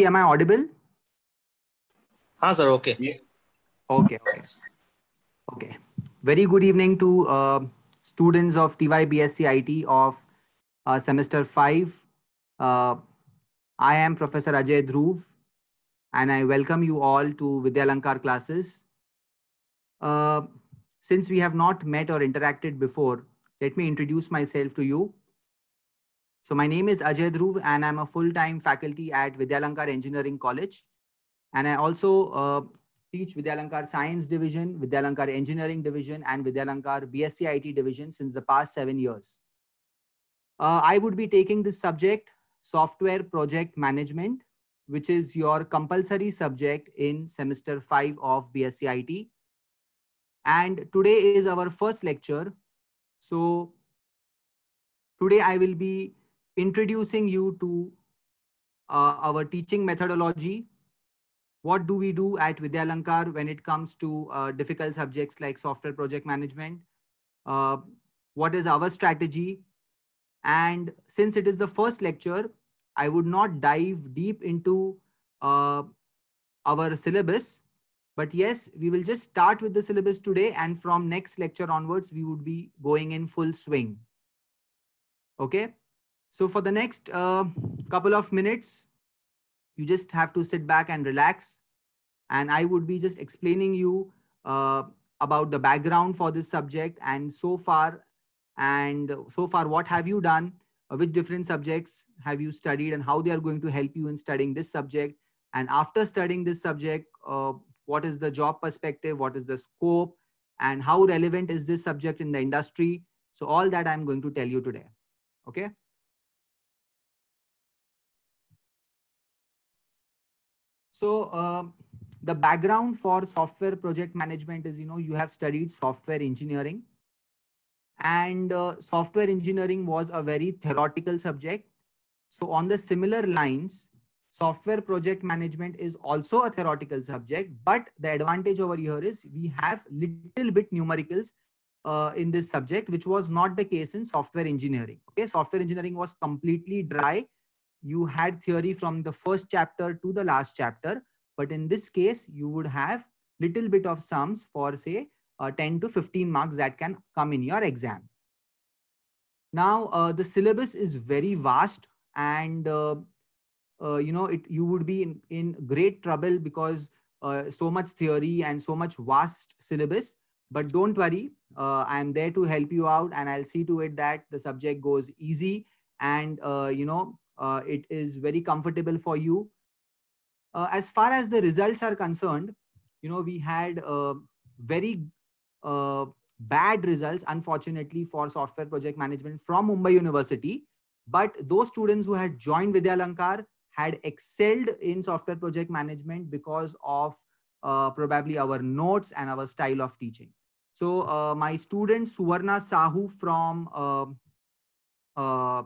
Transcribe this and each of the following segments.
Am I audible? हाँ sir okay. Okay, okay, okay. Very good evening to students of TYBSc IT of semester 5. Uh, I am Professor Ajay Dhruv and I welcome you all to Vidyalankar classes. Uh, since we have not met or interacted before, let me introduce myself to you. So my name is Ajay Dhruv and I'm a full-time faculty at Vidyalankar Engineering College. And I also teach Vidyalankar Science Division, Vidyalankar Engineering Division, and Vidyalankar BSc IT Division since the past 7 years. I would be taking this subject, Software Project Management, which is your compulsory subject in semester 5 of BSc IT. And today is our first lecture. So today I will be introducing you to our teaching methodology. What do we do at Vidyalankar when it comes to difficult subjects like software project management? Uh, what is our strategy? And since it is the first lecture, I would not dive deep into uh, our syllabus. But yes, we will just start with the syllabus today. And from next lecture onwards, we would be going in full swing. Okay. So for the next couple of minutes, you just have to sit back and relax, and I would be just explaining you uh, about the background for this subject and so far what have you done, which different subjects have you studied and how they are going to help you in studying this subject, and after studying this subject, what is the job perspective, what is the scope, and how relevant is this subject in the industry. So all that I'm going to tell you today. Okay. So the background for software project management is, you have studied software engineering, and software engineering was a very theoretical subject. So on the similar lines, software project management is also a theoretical subject, but the advantage over here is we have little bit numericals in this subject, which was not the case in software engineering. Okay, software engineering was completely dry. You had theory from the first chapter to the last chapter, but in this case you would have little bit of sums for say 10 to 15 marks that can come in your exam. Now the syllabus is very vast, and you would be in great trouble because so much theory and so much vast syllabus. But don't worry, I am there to help you out, and I'll see to it that the subject goes easy, and it is very comfortable for you. As far as the results are concerned, we had very uh, bad results, unfortunately, for software project management from Mumbai University. But those students who had joined Vidyalankar had excelled in software project management because of probably our notes and our style of teaching. So my student Suvarna Sahu from uh,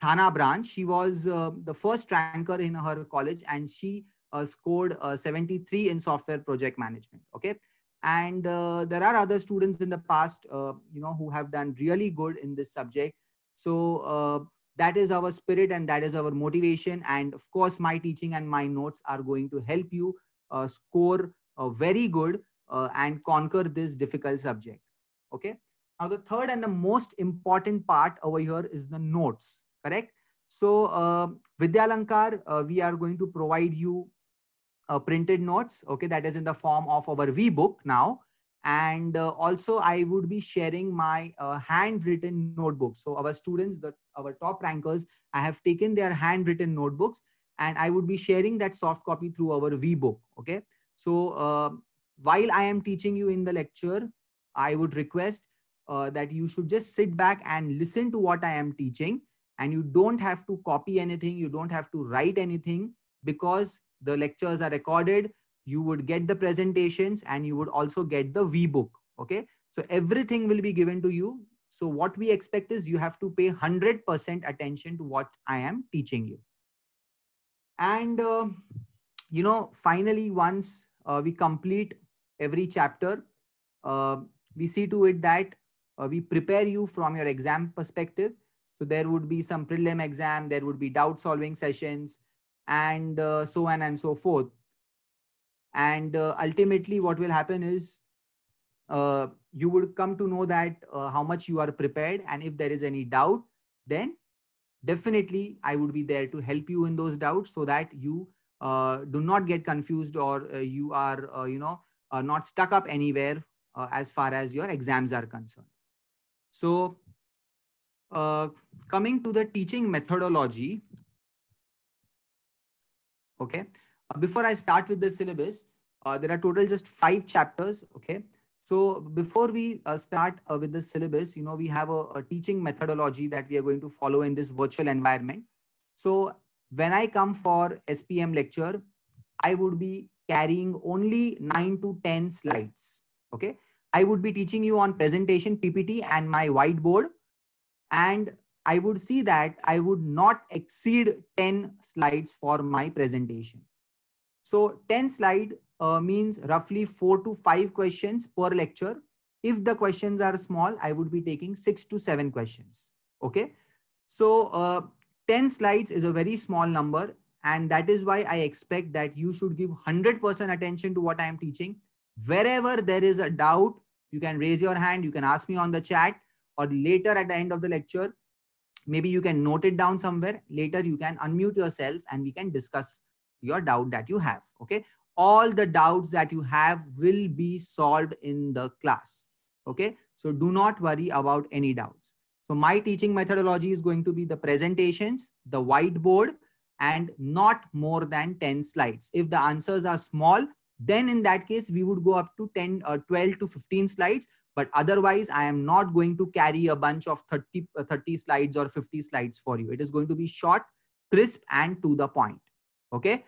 Thana branch, she was the first ranker in her college, and she scored 73 in software project management. Okay. And there are other students in the past, who have done really good in this subject. So that is our spirit and that is our motivation. And of course, my teaching and my notes are going to help you score very good and conquer this difficult subject. Okay. Now, the third and the most important part over here is the notes, correct? So, Vidyalankar, we are going to provide you printed notes, okay, that is in the form of our V-book now. And also, I would be sharing my handwritten notebooks. So, our students, our top rankers, I have taken their handwritten notebooks, and I would be sharing that soft copy through our V-book, okay? So, while I am teaching you in the lecture, I would request that you should just sit back and listen to what I am teaching, and you don't have to copy anything, you don't have to write anything, because the lectures are recorded. You would get the presentations and you would also get the V-book. Okay. So everything will be given to you. So what we expect is you have to pay 100% attention to what I am teaching you. And, finally, once we complete every chapter, uh, we see to it that we prepare you from your exam perspective. So there would be some prelim exam, there would be doubt solving sessions, and so on and so forth. And ultimately what will happen is you would come to know that how much you are prepared, and if there is any doubt, then definitely I would be there to help you in those doubts, so that you do not get confused, or you are not stuck up anywhere as far as your exams are concerned. So uh, coming to the teaching methodology, okay, before I start with the syllabus, there are total just 5 chapters, okay. So before we start with the syllabus, we have a teaching methodology that we are going to follow in this virtual environment. So when I come for SPM lecture, I would be carrying only 9 to 10 slides, okay. I would be teaching you on presentation, PPT, and my whiteboard, and I would see that I would not exceed 10 slides for my presentation. So 10 slide means roughly 4 to 5 questions per lecture. If the questions are small, I would be taking 6 to 7 questions. Okay. So 10 slides is a very small number. And that is why I expect that you should give 100% attention to what I am teaching. Wherever there is a doubt, you can raise your hand, you can ask me on the chat, or later at the end of the lecture, maybe you can note it down somewhere. Later you can unmute yourself and we can discuss your doubt that you have. Okay, all the doubts that you have will be solved in the class. Okay, so do not worry about any doubts. So my teaching methodology is going to be the presentations, the whiteboard, and not more than 10 slides. If the answers are small, then in that case we would go up to 10 or 12 to 15 slides. But otherwise, I am not going to carry a bunch of 30 slides or 50 slides for you. It is going to be short, crisp, and to the point. Okay.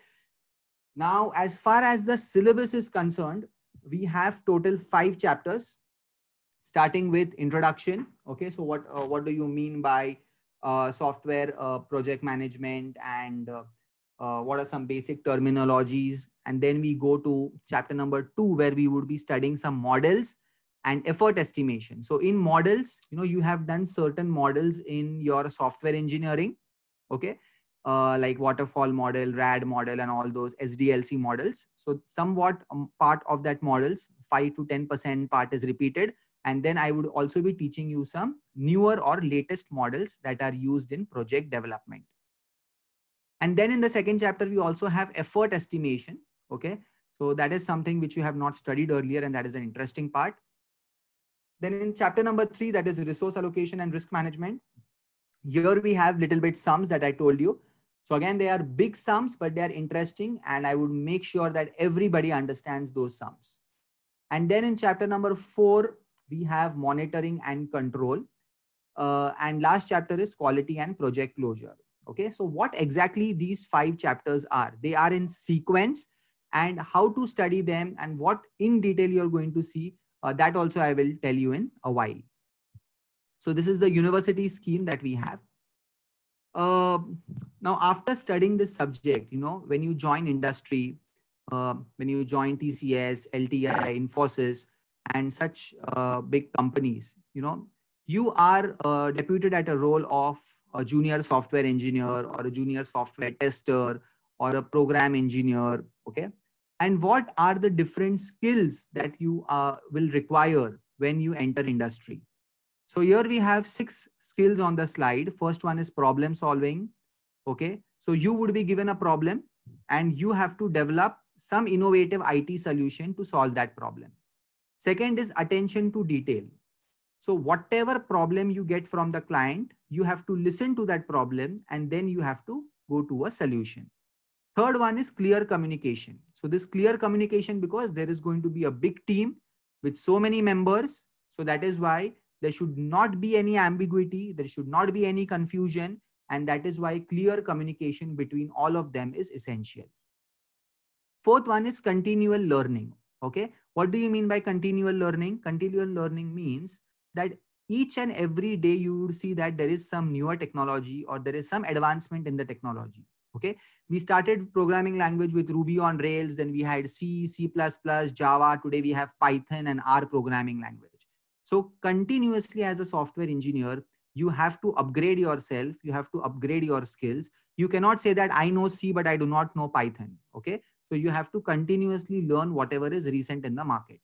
Now, as far as the syllabus is concerned, we have total 5 chapters, starting with introduction. Okay. So what do you mean by software project management, and what are some basic terminologies? And then we go to chapter number 2, where we would be studying some models and effort estimation. So in models, you have done certain models in your software engineering, okay, like waterfall model, RAD model, and all those SDLC models. So somewhat part of that models, 5 to 10% part is repeated. And then I would also be teaching you some newer or latest models that are used in project development. And then in the second chapter, we also have effort estimation. Okay. So that is something which you have not studied earlier, and that is an interesting part. Then in chapter number 3, that is resource allocation and risk management. Here we have little bit sums that I told you. So again, they are big sums, but they are interesting, and I would make sure that everybody understands those sums. And then in chapter number 4, we have monitoring and control. And last chapter is quality and project closure. Okay, so what exactly these 5 chapters are? They are in sequence, and how to study them and what in detail you're going to see, that also I will tell you in a while. So this is the university scheme that we have. Now, after studying this subject, when you join industry, when you join TCS, LTI, Infosys, and such big companies, you are deputed at a role of a junior software engineer, or a junior software tester, or a program engineer. Okay. And what are the different skills that you will require when you enter industry? So here we have 6 skills on the slide. First one is problem solving. Okay. So you would be given a problem, and you have to develop some innovative IT solution to solve that problem. Second is attention to detail. So whatever problem you get from the client, you have to listen to that problem, and then you have to go to a solution. Third one is clear communication. So this clear communication, because there is going to be a big team with so many members. So that is why there should not be any ambiguity. There should not be any confusion. And that is why clear communication between all of them is essential. Fourth one is continual learning. Okay. What do you mean by continual learning? Continual learning means that each and every day you would see that there is some newer technology, or there is some advancement in the technology. Okay. We started programming language with Ruby on Rails. Then we had C, C++, Java. Today we have Python and R programming language. So continuously as a software engineer, you have to upgrade yourself, you have to upgrade your skills. You cannot say that I know C but I do not know Python. Okay, so you have to continuously learn whatever is recent in the market.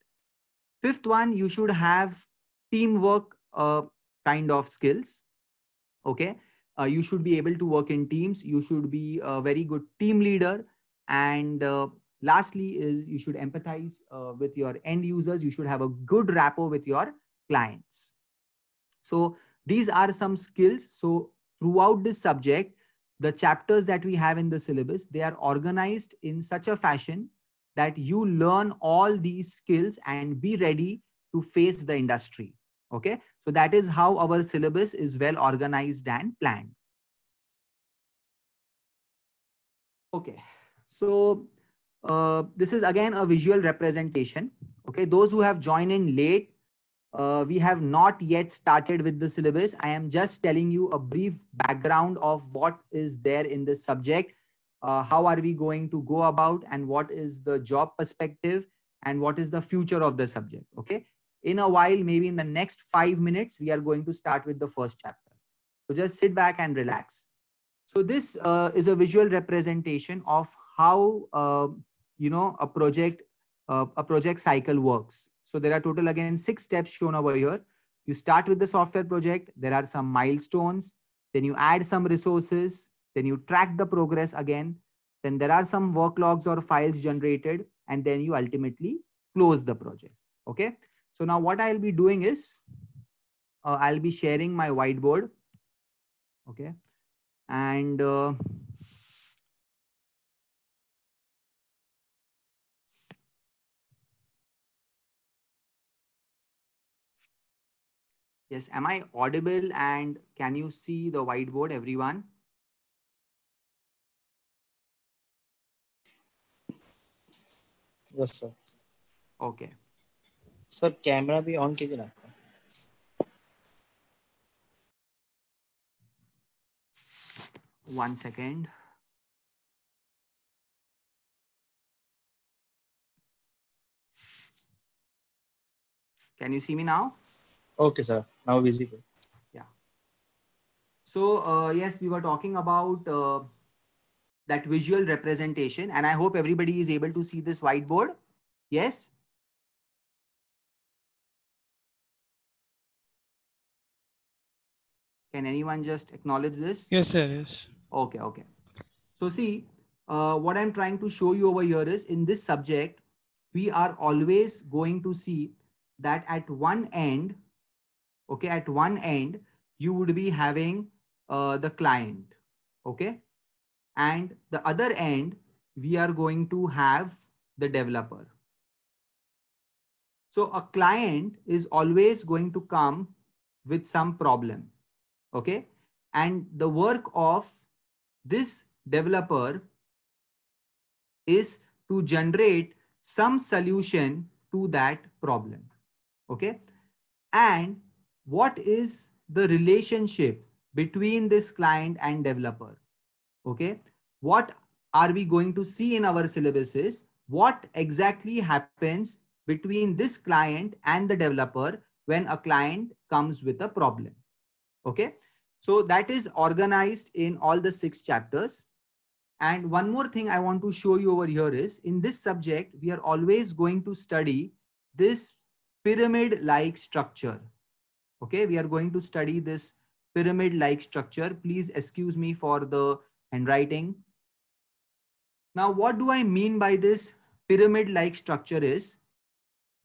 Fifth one, you should have teamwork kind of skills. Okay, you should be able to work in teams, you should be a very good team leader, and lastly is you should empathize with your end users, you should have a good rapport with your clients. So these are some skills. So throughout this subject, the chapters that we have in the syllabus, they are organized in such a fashion that you learn all these skills and be ready to face the industry. Okay, so that is how our syllabus is well organized and planned. Okay, so this is again a visual representation. Okay, those who have joined in late, we have not yet started with the syllabus. I am just telling you a brief background of what is there in this subject. How are we going to go about, and what is the job perspective, and what is the future of the subject. Okay, in a while, maybe in the next 5 minutes, we are going to start with the first chapter. So just sit back and relax. So this is a visual representation of how a project cycle works. So there are total again 6 steps shown over here. You start with the software project. There are some milestones. Then you add some resources. Then you track the progress again. Then there are some work logs or files generated, and then you ultimately close the project. Okay. So now what I'll be doing is I'll be sharing my whiteboard. Okay. And yes, am I audible, and can you see the whiteboard, everyone? Yes, sir. Okay. Sir, camera भी on कीजिए ना. 1 second. Can you see me now? Okay, sir. Now visible. Yeah. So yes, we were talking about that visual representation, and I hope everybody is able to see this whiteboard. Yes. Can anyone just acknowledge this? Yes, sir. Yes. Okay. Okay. So see, what I'm trying to show you over here is in this subject, we are always going to see that at one end, okay, at one end, you would be having the client, okay, and the other end, we are going to have the developer. So a client is always going to come with some problem, okay, and the work of this developer is to generate some solution to that problem. Okay. And what is the relationship between this client and developer? Okay. What are we going to see in our syllabus is what exactly happens between this client and the developer when a client comes with a problem. Okay. So that is organized in all the 6 chapters. And one more thing I want to show you over here is in this subject, we are always going to study this pyramid-like structure. Okay, we are going to study this pyramid-like structure. Please excuse me for the handwriting. Now, what do I mean by this pyramid-like structure is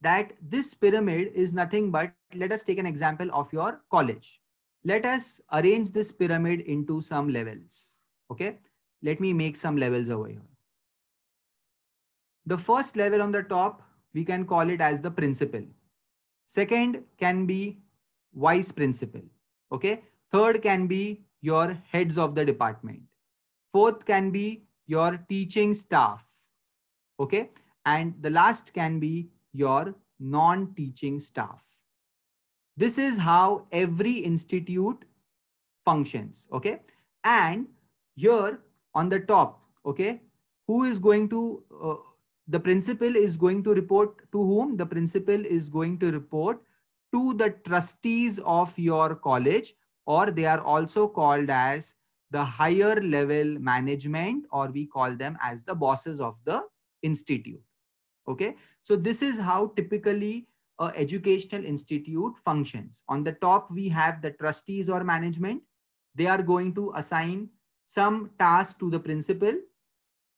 that this pyramid is nothing but, let us take an example of your college. Let us arrange this pyramid into some levels. Okay. Let me make some levels over here. The first level on the top, we can call it as the principal. Second can be vice principal. Okay. Third can be your heads of the department. Fourth can be your teaching staff. Okay. And the last can be your non-teaching staff. This is how every institute functions. Okay. And here on the top, okay, who is going to, the principal is going to report to whom? The principal is going to report to the trustees of your college or they are also called as the higher level management, or we call them as the bosses of the institute. Okay, so this is how typically a educational institute functions. On the top, we have the trustees or management. They are going to assign some task to the principal.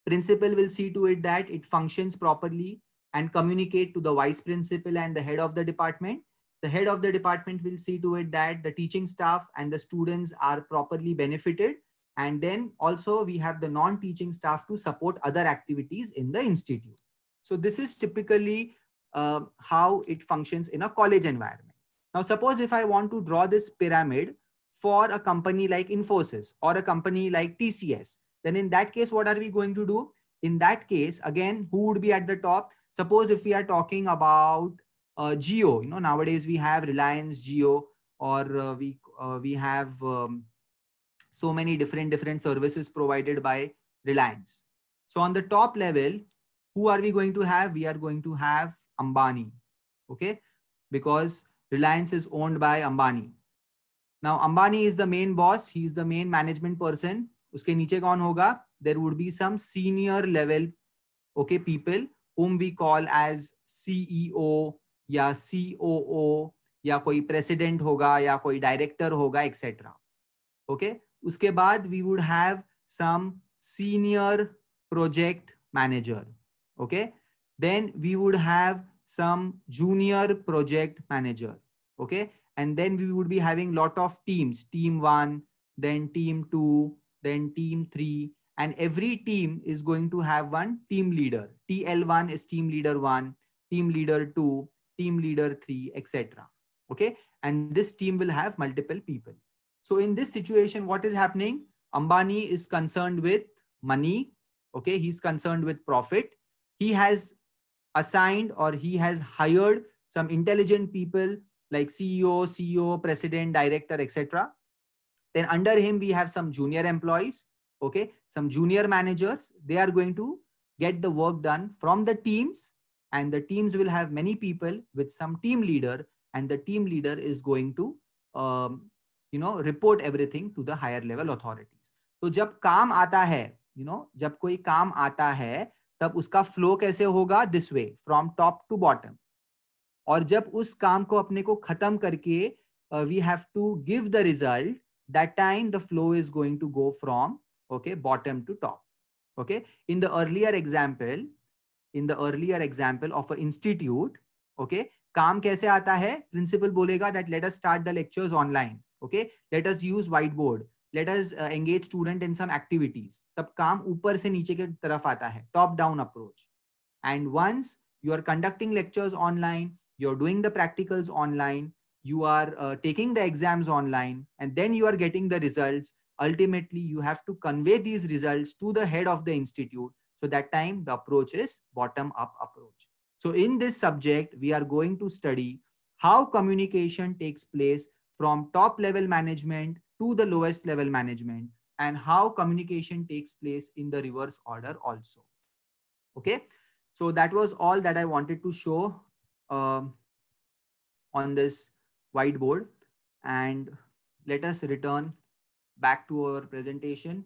Principal will see to it that it functions properly and communicate to the vice principal and the head of the department. The head of the department will see to it that the teaching staff and the students are properly benefited. And then also we have the non-teaching staff to support other activities in the institute. So this is typically how it functions in a college environment. Now, suppose if I want to draw this pyramid for a company like Infosys or a company like TCS, then in that case, what are we going to do? In that case, again, who would be at the top? Suppose if we are talking about Jio, nowadays we have Reliance Jio, or we have so many different services provided by Reliance. So on the top level, who are we going to have? We are going to have Ambani, okay, because Reliance is owned by Ambani. Now Ambani is the main boss. He is the main management person. Uske niche kaun hoga? There would be some senior level, okay, people whom we call as CEO या COO या कोई president होगा या कोई director होगा, etc. Okay. उसके बाद we would have some senior project manager. Okay. Then we would have some junior project manager. Okay. And then we would be having lot of teams, team 1, then team 2, then team 3, and every team is going to have one team leader. TL1 is team leader 1, team leader 2, team leader 3, etc. Okay. And this team will have multiple people. So in this situation, what is happening? Ambani is concerned with money. Okay. He's concerned with profit. He has assigned, or he has hired some intelligent people like CEO, president, director, etc. Then under him, we have some junior employees. Okay. Some junior managers. They are going to get the work done from the teams, and the teams will have many people with some team leader, and the team leader is going to report everything to the higher level authorities. तो जब काम आता है, जब कोई काम आता है, तब उसका फ्लो कैसे होगा? This way, from top to bottom. और जब उस काम को अपने को खत्म करके we have to give the result, that time the flow is going to go from, okay, bottom to top. Okay. In the earlier example of an institute, okay, काम कैसे आता है? Principal बोलेगा that let us start the lectures online. Okay. Let us use whiteboard. Let us engage student in some activities. तब काम ऊपर से नीचे की तरफ आता है, top down approach. And once you are conducting lectures online, you're doing the practicals online, you are taking the exams online, and then you are getting the results. Ultimately, you have to convey these results to the head of the institute. So that time the approach is bottom up approach. So in this subject, we are going to study how communication takes place from top level management to the lowest level management, and how communication takes place in the reverse order also. Okay. So that was all that I wanted to show on this whiteboard, and let us return back to our presentation.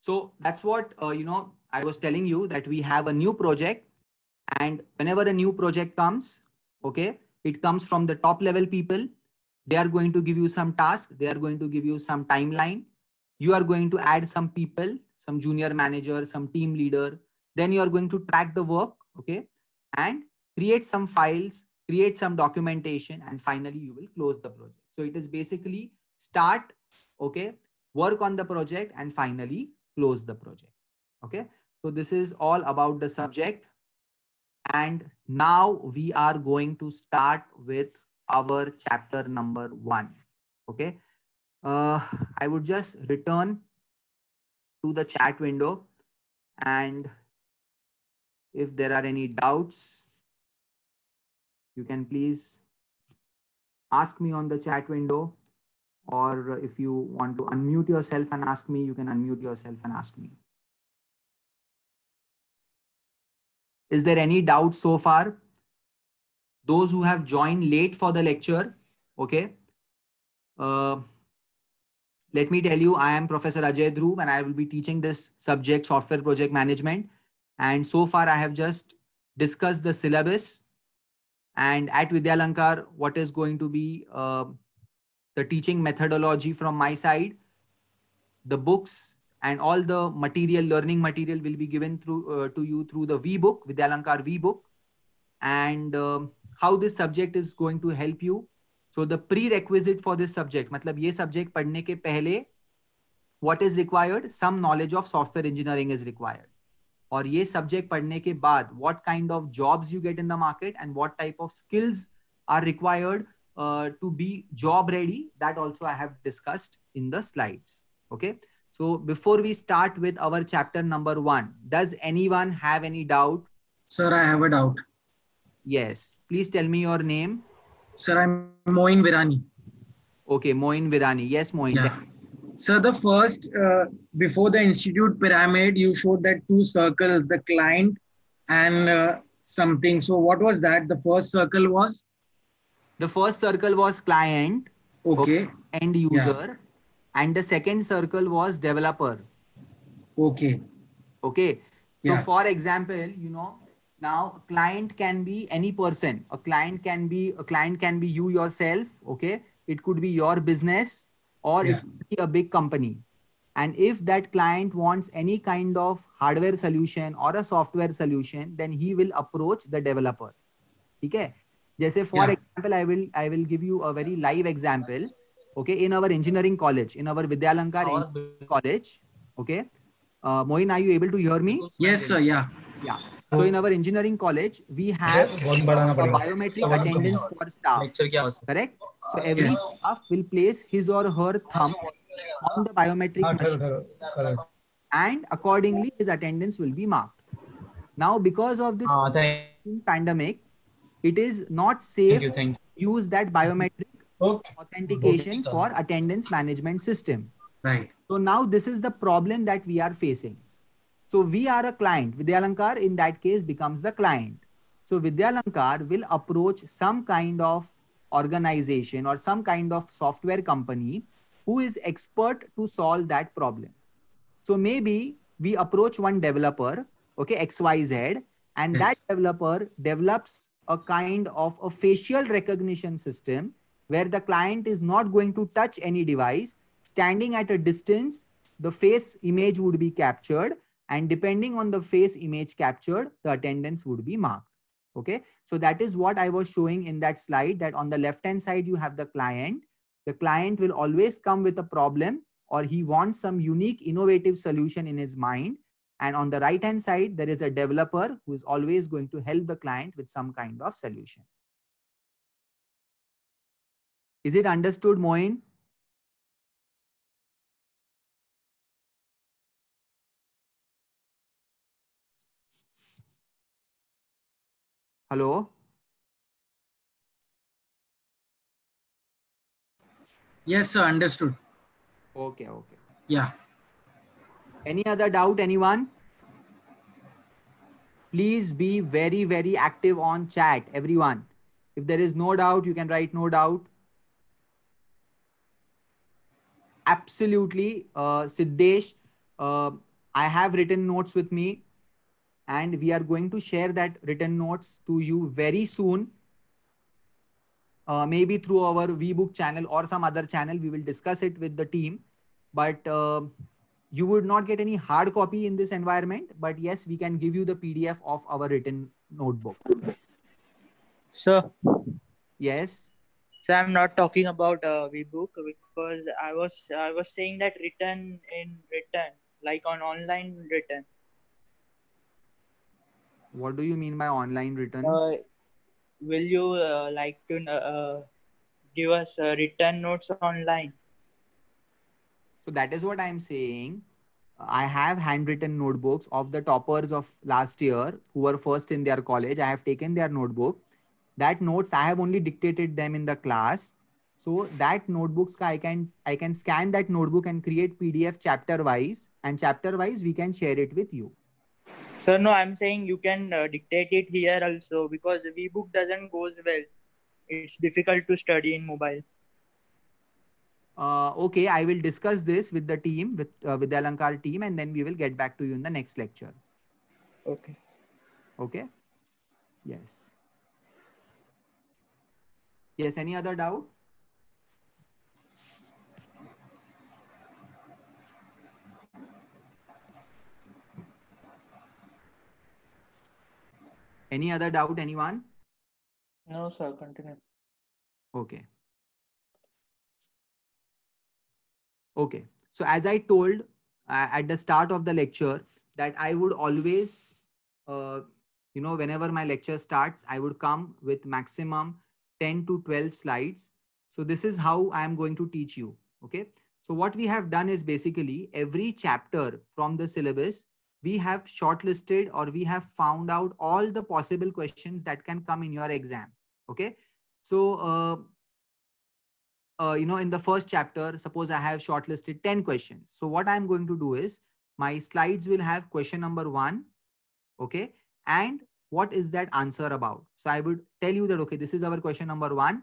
So that's what, I was telling you that we have a new project, and whenever a new project comes, okay, it comes from the top level people. They are going to give you some task. They are going to give you some timeline. You are going to add some people, some junior manager, some team leader. Then you are going to track the work, okay, and create some files, create some documentation, and finally you will close the project. So it is basically start, okay, work on the project, and finally close the project. Okay. So this is all about the subject. And now we are going to start with our chapter number 1. Okay. I would just return to the chat window, and if there are any doubts, you can please ask me on the chat window, or if you want to unmute yourself and ask me, you can unmute yourself and ask me. Is there any doubt so far? Those who have joined late for the lecture, okay. Uh, Let me tell you, I am Professor Ajay Dhruv and I will be teaching this subject, software project management. And so far I have just discussed the syllabus, and at Vidyalankar, what is going to be the teaching methodology from my side. The books and all the material, learning material will be given through to you through the VBook, Vidyalankar VBook, and how this subject is going to help you. So the prerequisite for this subject, मतलब ये subject पढ़ने के पहले what is required? Some knowledge of software engineering is required. और ये subject पढ़ने के बाद what kind of jobs you get in the market and what type of skills are required to be job ready, that also I have discussed in the slides. Okay. So before we start with our chapter number 1, does anyone have any doubt? Sir, I have a doubt. Yes. Please tell me your name. Sir, I'm Moin Virani. Okay, Moin Virani. Yes, Moin. Yeah. Sir, the first, before the institute pyramid, you showed that two circles, the client and something. So what was that? The first circle was? The first circle was client, Okay. end user, and the second circle was developer. Okay. Okay. So Yeah. for example, you know, now client can be any person. A client can be you yourself. Okay. It could be your business or it could be a big company. And if that client wants any kind of hardware solution or a software solution, then he will approach the developer. Okay. Just for example, I will give you a very live example. Okay. In our engineering college, in our Vidyalankar Engineering College. Okay. Moin, are you able to hear me? Yes, sir. Yeah. Yeah. So in our engineering college, we have a biometric attendance for staff. Correct? So every staff will place his or her thumb on the biometric machine, and accordingly his attendance will be marked. Now, because of this pandemic, it is not safe to use that biometric authentication for attendance management system. Right. So now this is the problem that we are facing. So we are a client. Vidyalankar in that case becomes the client. So Vidyalankar will approach some kind of organization or some kind of software company who is expert to solve that problem. So maybe we approach one developer, okay, XYZ, and that developer develops a kind of a facial recognition system where the client is not going to touch any device. Standing at a distance, the face image would be captured, and depending on the face image captured, the attendance would be marked. Okay. So that is what I was showing in that slide, that on the left-hand side, you have the client. The client will always come with a problem, or he wants some unique innovative solution in his mind. And on the right-hand side, there is a developer who is always going to help the client with some kind of solution. Is it understood, Moin? Hello? Yes, sir. Understood. Okay, okay. Yeah. Any other doubt, anyone? Please be very, very active on chat, everyone. If there is no doubt, you can write no doubt. Absolutely, Siddesh. I have written notes with me, and we are going to share that written notes to you very soon. Maybe through our VBook channel or some other channel, we will discuss it with the team. But you would not get any hard copy in this environment. But yes, we can give you the PDF of our written notebook. So, yes. So I'm not talking about VBook because I was saying that written, like on online written. What do you mean by online written? Will you like to give us written notes online? So that is what I'm saying. I have handwritten notebooks of the toppers of last year who were first in their college. I have taken their notebook. That notes, I have only dictated them in the class. So that notebooks ka I can scan that notebook and create PDF chapter wise, and chapter wise we can share it with you. Sir, no, I'm saying you can dictate it here also, because VBook doesn't goes well. It's difficult to study in mobile. Okay, I will discuss this with the team, with Vidyalankar team, and then we will get back to you in the next lecture. Okay. Okay. Yes. Yes. Any other doubt? Any other doubt, anyone? No, sir, continue. Okay. Okay. So as I told at the start of the lecture that I would always, whenever my lecture starts, I would come with maximum 10 to 12 slides. So this is how I am going to teach you. Okay. So what we have done is basically every chapter from the syllabus, we have shortlisted or we have found out all the possible questions that can come in your exam. Okay. So, in the first chapter, suppose I have shortlisted 10 questions. So what I'm going to do is my slides will have question number 1. Okay. And what is that answer about? So I would tell you that, okay, this is our question number 1.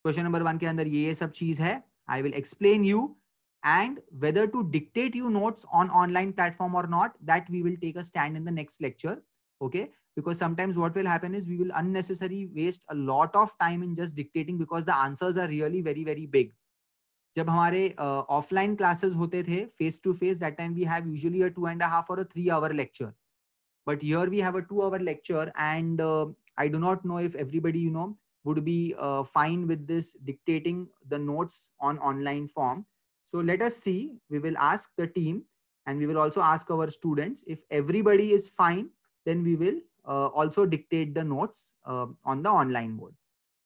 Question number 1 ke andar ye sab cheez hai. I will explain you, and whether to dictate you notes on online platform or not, that we will take a stand in the next lecture. Okay. Because sometimes what will happen is we will unnecessarily waste a lot of time in just dictating, because the answers are really very, very big. जब हमारे offline classes होते थे face to face, that time we have usually a 2.5 or a 3-hour lecture. But here we have a 2-hour lecture, and I do not know if everybody, would be fine with this dictating the notes on online form. So let us see, we will ask the team and we will also ask our students. If everybody is fine, then we will also dictate the notes on the online mode.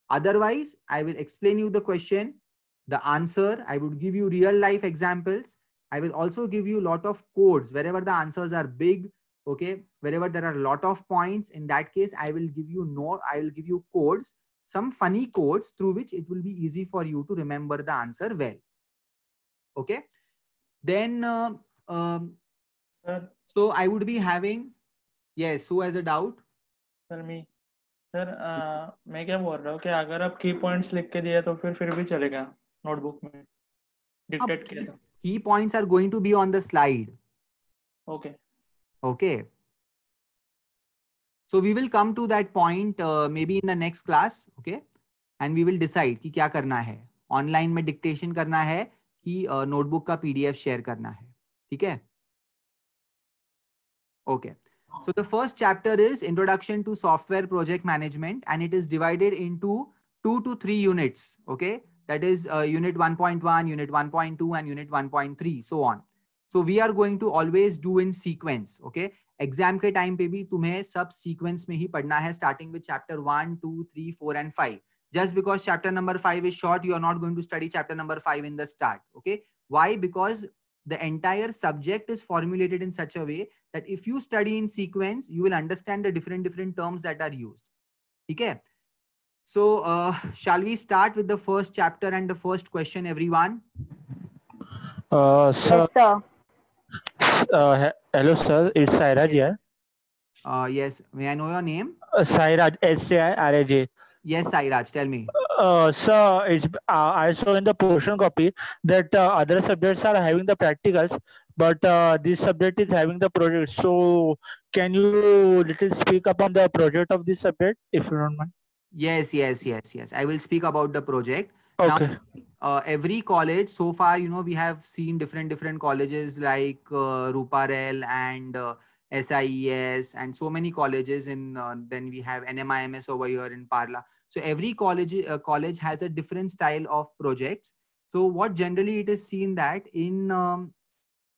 Otherwise, I will explain you the question, the answer. I would give you real life examples. I will also give you a lot of codes wherever the answers are big. Okay, wherever there are a lot of points, in that case, I will give you codes, some funny codes through which it will be easy for you to remember the answer well. Okay. Then, Sir, so I would be having, yes, who has a doubt? Sir me sir मैं क्या बोल रहा हूँ कि अगर आप की points लिख के दिए तो फिर भी चलेगा नोटबुक में डिक्टेट किया था. Key points are going to be on the slide. Okay. Okay. So we will come to that point maybe in the next class. Okay. And we will decide कि क्या करना है. Online में dictation करना है कि notebook का PDF share करना है. ठीक है? Okay. So the first chapter is Introduction to Software Project Management, and it is divided into 2 to 3 units. Okay. That is unit 1.1, unit 1.2, and unit 1.3, so on. So we are going to always do in sequence. Okay. Exam के time पे भी तुम्हें सब sequence में ही पढ़ना है, starting with chapter 1, 2, 3, 4, and 5. Just because chapter number 5 is short, you are not going to study chapter number 5 in the start. Okay. Why? Because the entire subject is formulated in such a way that if you study in sequence, you will understand the different terms that are used. Okay. So shall we start with the first chapter and the first question, everyone? Sir. Yes, sir. Hello, sir. It's Sairaj here. Yes. May I know your name? Sairaj, SAIRAJ. Yes, Sairaj. Tell me. Sir, it's I saw in the portion copy that other subjects are having the practicals, but this subject is having the project. So, can you little speak upon the project of this subject, if you don't mind? Yes. I will speak about the project. Okay. Now, every college so far, we have seen different colleges like Ruparel and SIES and so many colleges in, then we have NMIMS over here in Parla. So every college has a different style of projects. So what generally it is seen that in,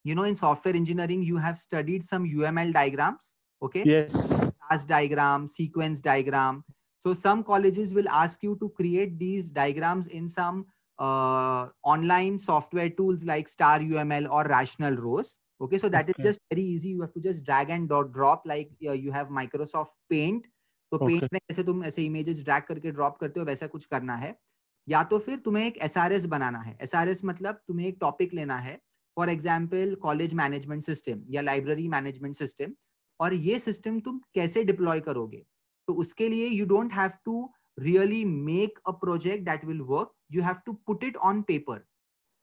in software engineering, you have studied some UML diagrams. Okay. Yes. Class diagram, sequence diagram. So some colleges will ask you to create these diagrams in some online software tools like Star UML or Rational Rows. Okay, so that is just very easy. You have to just drag and drop, like you have Microsoft Paint. So Paint में जैसे तुम ऐसे images drag करके drop करते हो, वैसा कुछ करना है. या तो फिर तुम्हें एक SRS बनाना है. SRS मतलब तुम्हें एक टॉपिक लेना है, for example college management system या लाइब्रेरी मैनेजमेंट सिस्टम, और ये सिस्टम तुम कैसे डिप्लॉय करोगे. तो उसके लिए you don't have to really make a project that will work, you have to put it on paper.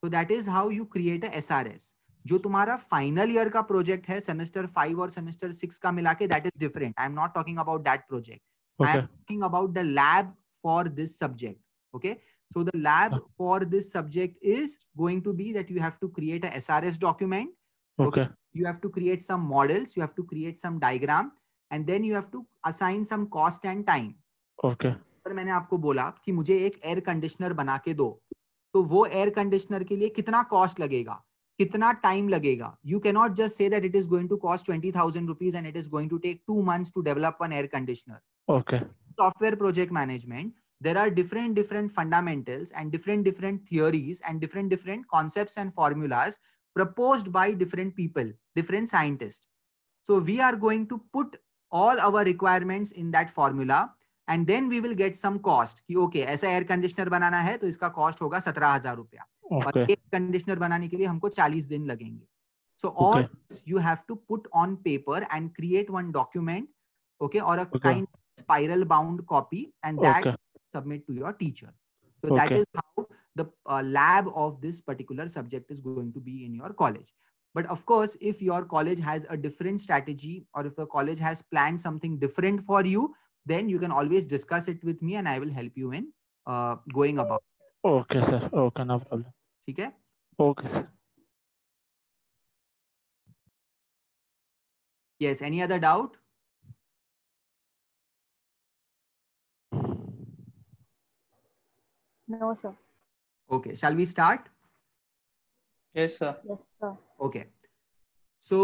So that is how you create a SRS. जो तुम्हारा फाइनल ईयर का प्रोजेक्ट है सेमेस्टर 5 और semester 6 का मिला के, that is different. I am not talking about that project. I am talking about the lab for this subject. Okay, so the lab for this subject is going to be that you have to create a SRS document. Okay, you have to create some models, you have to create some diagram, and then you have to assign some cost and time. Okay. पर मैंने आपको बोला कि मुझे एक air conditioner बना के दो, तो वो एयर कंडीशनर के लिए कितना कॉस्ट लगेगा, कितना टाइम लगेगा. You can not just say that it is going to cost 20,000 rupees and it is going to take 2 months to develop one air conditioner. Okay. Software project management, there are different fundamentals and different theories and different concepts and formulas proposed by different people, different scientists. So we are going to put all our requirements in that formula. And then we will get some cost कि okay, ऐसा air conditioner बनाना है तो इसका cost होगा 17,000 रुपया. और air conditioner बनाने के लिए हमको 40 दिन लगेंगे. So all you have to put on paper and create one document, okay, or a kind of spiral bound copy, and that submit to your teacher. So that is how the lab of this particular subject is going to be in your college. But of course, if your college has a different strategy, or if the college has planned something different for you, then you can always discuss it with me and I will help you in going about. Okay, sir. Okay, no problem. ठीक है? Okay, sir. Yes, any other doubt? No, sir. Okay, shall we start? Yes, sir. Yes, sir. Okay. So,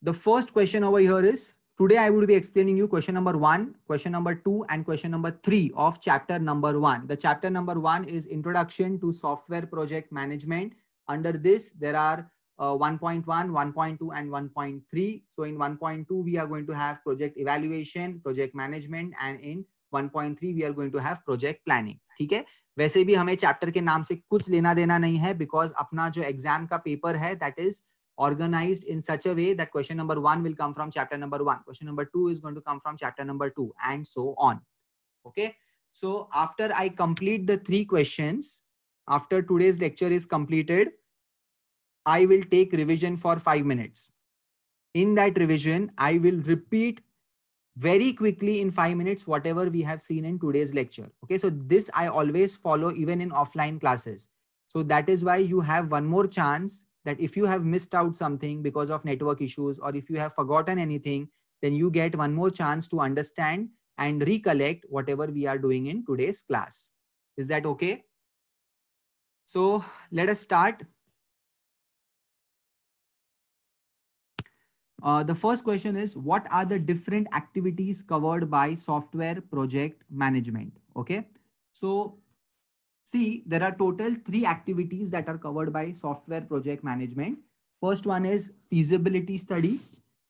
the first question over here is, today I will be explaining you question number 1, question number 2, and question number 3 of chapter number 1. The chapter number 1 is Introduction to Software Project Management. Under this, there are 1.1, 1.2, and 1.3. So in 1.2, we are going to have project evaluation, project management, and in 1.3, we are going to have project planning. ठीक है? वैसे भी हमें chapter के नाम से कुछ लेना देना नहीं है, because अपना जो एग्जाम का पेपर है, that is organized in such a way that question number 1 will come from chapter number 1, question number 2 is going to come from chapter number 2, and so on. Okay, so after I complete the 3 questions, after today's lecture is completed, I will take revision for 5 minutes. In that revision, I will repeat very quickly in 5 minutes whatever we have seen in today's lecture. Okay, so this I always follow even in offline classes. So that is why you have one more chance, that if you have missed out something because of network issues, or if you have forgotten anything, then you get one more chance to understand and recollect whatever we are doing in today's class. Is that okay? So let us start. The first question is, what are the different activities covered by software project management? Okay, so see, there are total 3 activities that are covered by software project management. First one is feasibility study,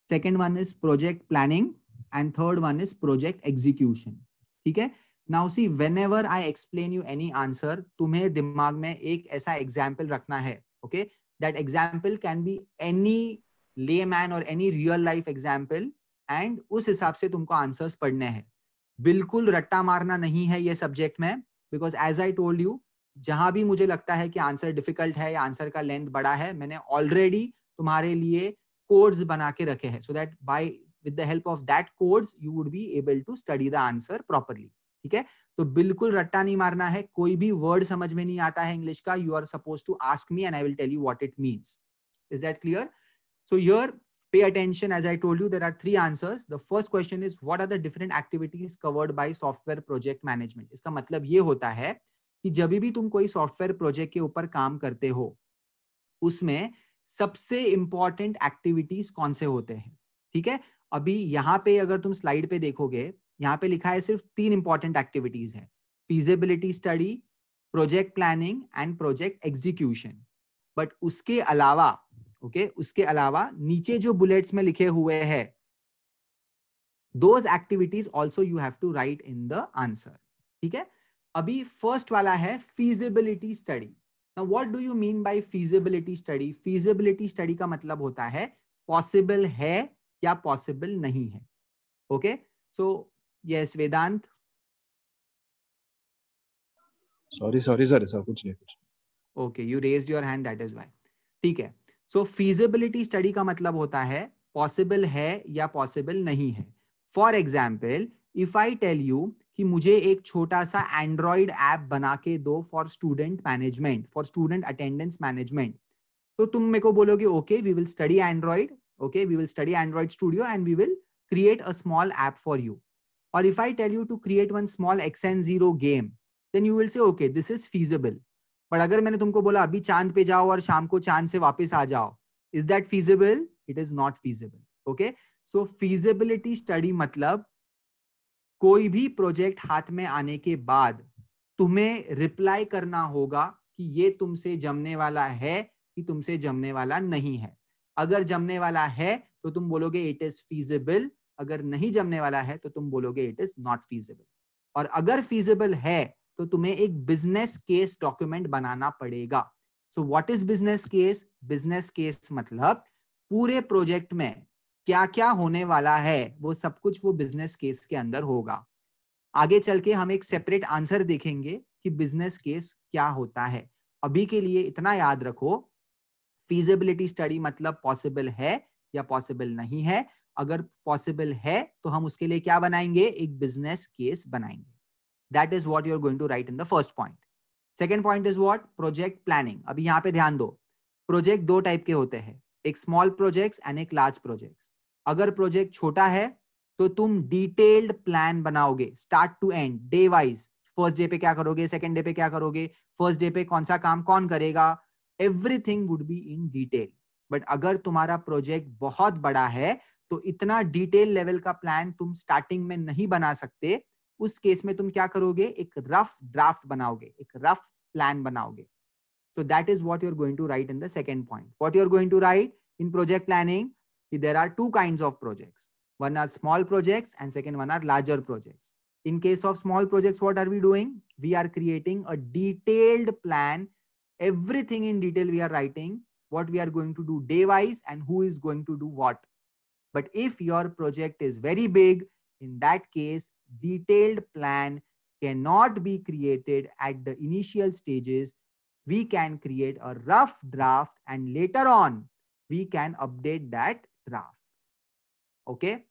second one is project planning, and third one is project execution. ठीक है? Now see, whenever I explain you any answer, तुम्हें दिमाग में एक ऐसा example रखना है. Okay, that example can be any layman or any real life example, and उस हिसाब से तुमको answers पढ़ने हैं. बिल्कुल रट्टा मारना नहीं है ये सब्जेक्ट में, because as I told you, जहां भी मुझे लगता है कि आंसर डिफिकल्ट है या आंसर का लेंथ बड़ा है, मैंने ऑलरेडी तुम्हारे लिए कोड्स बना के रखे हैं, so that by with the help of that codes you would be able to study the answer properly. ठीक है? तो बिल्कुल रट्टा नहीं मारना है. कोई भी वर्ड समझ में नहीं आता है इंग्लिश का, you are supposed to ask me and I will tell you what it means. Is that clear? So here, pay attention. As I told you, there are 3 answers. The first question is, what are the different activities covered by software project management? इसका मतलब ये होता है कि जब भी तुम कोई सॉफ्टवेयर प्रोजेक्ट के ऊपर काम करते हो, उसमें सबसे इंपॉर्टेंट एक्टिविटीज कौन से होते हैं. ठीक है? अभी यहाँ पे अगर तुम स्लाइड पे देखोगे, यहाँ पे लिखा है सिर्फ 3 इंपॉर्टेंट एक्टिविटीज है: feasibility study, project planning and project execution. But उसके अलावा उसके अलावा नीचे जो बुलेट्स में लिखे हुए हैं, Those activities also you have to write in the answer. ठीक है. अभी फर्स्ट वाला है feasibility study. Now what do you mean by feasibility study? Feasibility study का मतलब होता है possible है या possible नहीं है. Okay, so yes, Vedant. Sorry sir ऐसा कुछ नहीं. Okay, you raised your hand, that is why. ठीक है. So feasibility study का मतलब होता है possible है या possible नहीं है. For example, if I tell you कि मुझे एक छोटा सा Android ऐप बना के दो for student management, for student attendance management, तो तुम मेरे को बोलोगे okay, we will study Android, okay, we will study Android Studio and we will create a small app for you. Or if I tell you to create one small XN0 game, then you will say okay, this is feasible. पर अगर मैंने तुमको बोला अभी चांद पे जाओ और शाम को चांद से वापस आ जाओ, is that feasible? It is not feasible. Okay, so feasibility study मतलब कोई भी प्रोजेक्ट हाथ में आने के बाद तुम्हें रिप्लाई करना होगा कि ये तुमसे जमने वाला है कि तुमसे जमने वाला नहीं है. अगर जमने वाला है तो तुम बोलोगे इट इज फीजिबल, अगर नहीं जमने वाला है तो तुम बोलोगे इट इज नॉट फीजिबल. और अगर फीजिबल है तो तुम्हें एक बिजनेस केस डॉक्यूमेंट बनाना पड़ेगा. सो what is business case? Business case मतलब पूरे प्रोजेक्ट में क्या क्या होने वाला है वो सब कुछ वो बिजनेस केस के अंदर होगा. आगे चल के हम एक सेपरेट आंसर देखेंगे कि बिजनेस केस क्या होता है. अभी के लिए इतना याद रखो, फीजिबिलिटी स्टडी मतलब पॉसिबल है या पॉसिबल नहीं है. अगर पॉसिबल है तो हम उसके लिए क्या बनाएंगे? एक बिजनेस केस बनाएंगे. That is what you are going to write in the first point. Second point is what? Project planning. अभी यहाँ पे ध्यान दो, प्रोजेक्ट दो टाइप के होते हैं, एक स्मॉल प्रोजेक्ट्स एंड एक लार्ज प्रोजेक्ट्स. अगर प्रोजेक्ट छोटा है तो तुम डिटेल्ड प्लान बनाओगे start to end, day wise. First day पे क्या करोगे, सेकेंड डे पे क्या करोगे, फर्स्ट डे पे कौन सा काम कौन करेगा, everything would be in detail. But अगर तुम्हारा प्रोजेक्ट बहुत बड़ा है तो इतना डिटेल लेवल का प्लान तुम स्टार्टिंग में नहीं बना सकते. उस केस में तुम क्या करोगे? एक रफ ड्राफ्ट बनाओगे, एक रफ प्लान बनाओगे. So that is what you're going to write in the second point. What you're going to write in project planning, there are two kinds of projects. One are small projects and second one are larger projects. In case of small projects, what are we doing? We are creating a detailed plan. Everything in detail we are writing, what we are going to do day wise and who is going to do what. But if your project is very big, in that case, detailed plan cannot be created at the initial stages. We can create a rough draft and later on we can update that draft. Okay.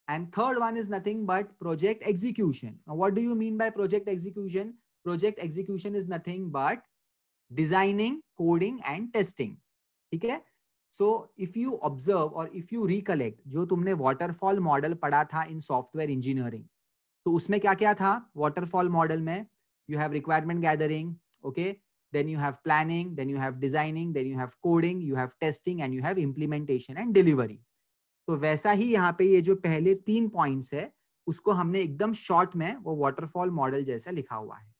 And third one is nothing but project execution. Now, what do you mean by project execution? Project execution is nothing but designing, coding and testing. Okay. So if you observe or if you recollect, जो तुमने waterfall model पढ़ा था in software engineering, तो उसमें क्या क्या था? waterfall model में you have requirement gathering, okay, then you have planning, then you have designing, then you have coding, you have testing and you have implementation and delivery. तो वैसा ही यहाँ पे ये जो पहले 3 पॉइंट्स है उसको हमने एकदम शॉर्ट में वो waterfall model जैसा लिखा हुआ है.